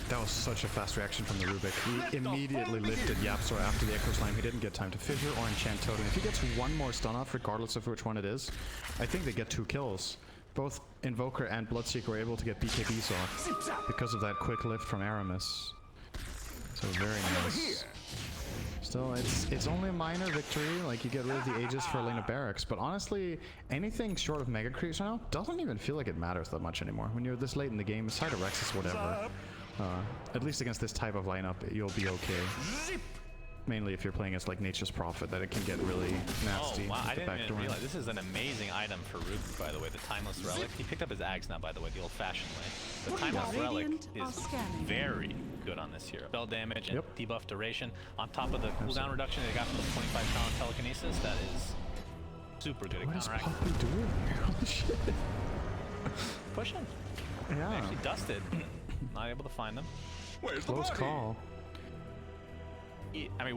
that was such a fast reaction from the Rubik. He immediately lifted YapzOr after the Echo Slime. He didn't get time to Fissure or enchant Totem. If he gets one more stun off, regardless of which one it is, I think they get 2 kills. Both Invoker and Bloodseeker were able to get BKBs off because of that quick lift from Aramis. So very nice. Still, it's only a minor victory. Like, you get rid of the Aegis for Elena Barracks, but honestly, anything short of Mega Creeps now doesn't even feel like it matters that much anymore. When you're this late in the game, side of Rex is whatever. At least against this type of lineup, you'll be okay. Mainly if you're playing as like Nature's Prophet, that it can get really nasty. Oh wow, I didn't even door. realize. This is an amazing item for Rubik, by the way, the Timeless Relic. He picked up his Ags now, by the way, the old-fashioned way. The Timeless Relic is very good on this hero. Spell damage and debuff duration. On top of the cooldown reduction they got from the 25 talent telekinesis, that is super good at counteracting. What is Poppy doing? Holy shit. Pushing. Yeah. They actually dusted. Not able to find them. Where's the Close body? call. I mean,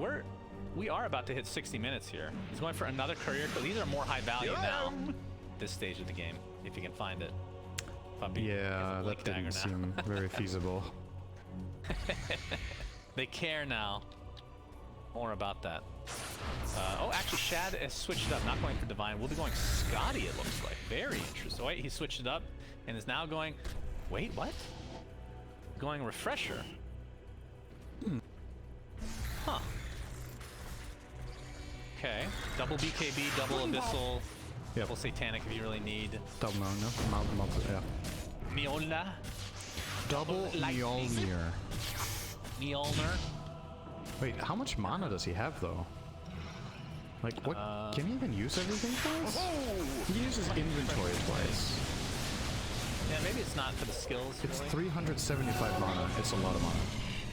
we are about to hit 60 minutes here. He's going for another courier, but these are more high value now. This stage of the game, if you can find it. Puppy Yeah, that didn't seem very feasible. They care now. More about that. Oh, actually, Shad has switched it up. Not going for Divine. We'll be going Scotty, it looks like. Very interesting. Wait, he switched it up and is now going... Wait, what? Going Refresher. Huh. Okay. Double BKB, double Abyssal, double Satanic if you really need. Double no, yeah. Mjolnir. Double Mjolnir. Mjolnir. Wait, how much mana does he have though? Like, what? Can he even use everything twice? He uses inventory twice. Yeah, maybe it's not for the skills. It's really. 375 mana. It's a lot of mana.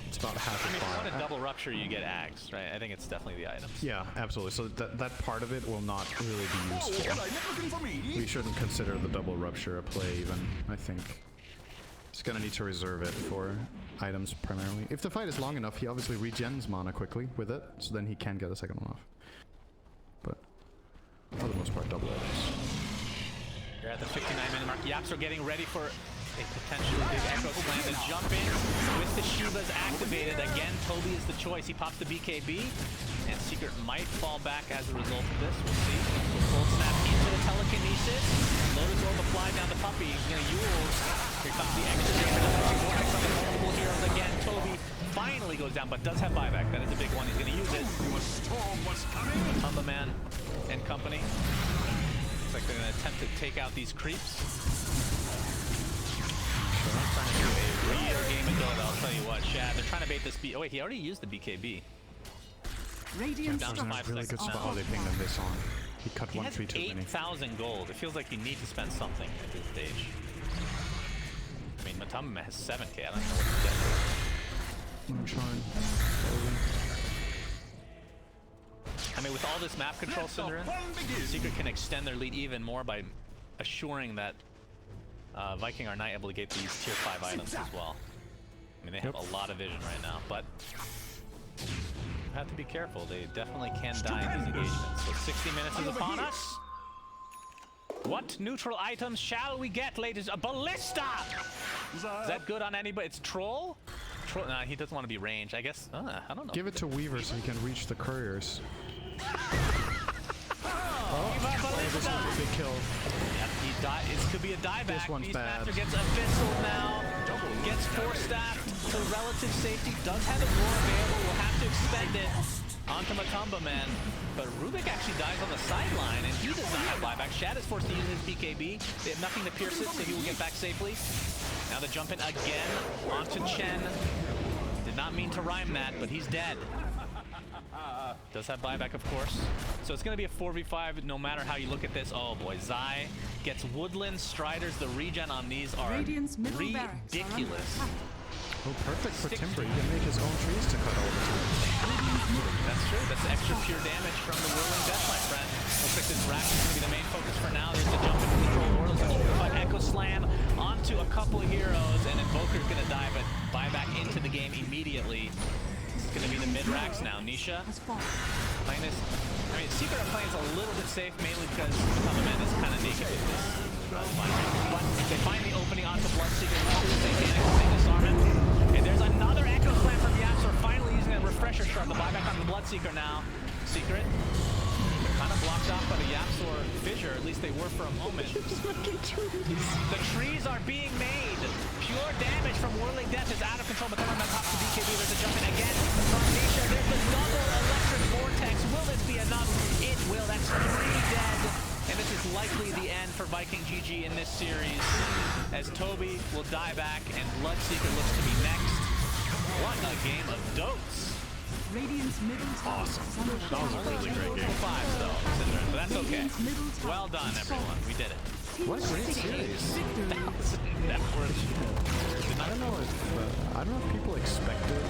It's about half I mean, a if you bar. want a double rupture, you get Ags, right? I think it's definitely the items. Yeah, absolutely. So that part of it will not really be useful. What are you looking for me? We shouldn't consider the double rupture a play even, I think. He's gonna need to reserve it for items primarily. If the fight is long enough, he obviously regens mana quickly with it, so then he can get a second one off. But for the most part, double items. You're at the 59-minute mark. YapzOr getting ready for a potentially big Echo Slam to jump in with the Shivas activated. Again, Toby is the choice. He pops the BKB, and Secret might fall back as a result of this. We'll see. Full snap into the telekinesis. Lotus Orb applied down the Puppy. He's going to use. Here comes the extra damage of the Vortex on the multiple heroes again. Toby finally goes down, but does have buyback. That is a big one. He's going to use it. Your storm was coming. Tumba Man and company. like they're going to attempt to take out these creeps. Trying to do a real game of Dota, I'll tell you what, Shad. They're trying to bait this B. Oh wait, he already used the BKB. Radiant Down to In a 5 really good seconds spot. now. Oh, they pinged him this on. He cut He one has tree too many. 8,000 gold. It feels like you need to spend something at this stage. I mean, Matamba has 7k. I don't know what to get. I'm trying. I mean, with all this map control, Synderen, Secret can extend their lead even more by assuring that Viking are not able to get these tier 5 items as well. I mean, they have a lot of vision right now, but you have to be careful. They definitely can die in these engagements. So 60 minutes is upon us. What neutral items shall we get, ladies? A ballista! Is that good on anybody? It's Troll? Troll? Nah, he doesn't want to be ranged. I guess, I don't know. Give it to Weaver so he can reach the couriers. This is a big kill. Yep, he died. It could be a dieback. This one's Beastmaster bad. gets abyssal now. Gets force-staffed to relative safety. Does have a roar available. Will have to expend it onto Matamba, man. But Rubik actually dies on the sideline, and he does not have buyback. Shad is forced to use his BKB. They have nothing to pierce it, so he will get back safely. Now the jump in again onto Chen. Did not mean to rhyme that, but he's dead. Does have buyback, of course. So it's going to be a 4v5 no matter how you look at this. Oh boy, Zai gets Woodland Striders. The regen on these are Radiant's middle barracks are under ridiculous. attack. Oh, perfect for Timber. He can make his own trees to cut over to. That's true. That's extra pure damage from the Whirling Death, my friend. Looks like this rack is going to be the main focus for now. There's the jump into control. Orioles going to provide Echo Slam onto a couple of heroes, and Invoker's going to die, but buyback into the game immediately. It's going to be the mid-racks now. Nisha Has fallen. playing this. I mean, Secret are playing a little bit safe, mainly because Matamba is kind of naked with this. But they find the opening onto Bloodseeker. They disarm him. And there's another Echo Slam from Yapsor, finally using a refresher shard. The buyback on the Bloodseeker now. Secret kind of blocked off by the Yapsor fissure, at least they were for a moment. The trees are being made. Pure damage from Whirling Death is out of control, but then on top of BKB, there's a jump in again from Nisha. There's the double electric vortex. Will this be enough? It will. That's 3 dead. And this is likely the end for Viking GG in this series, as Toby will die back and Bloodseeker looks to be next. What a game of dotes. Radiant's middle tower is under attack. That was a really great game. 5 though, Synderen, but that's okay. Radiant's middle tower Well done, is everyone. We did it. What a great series. Victory. That was I don't know if people expected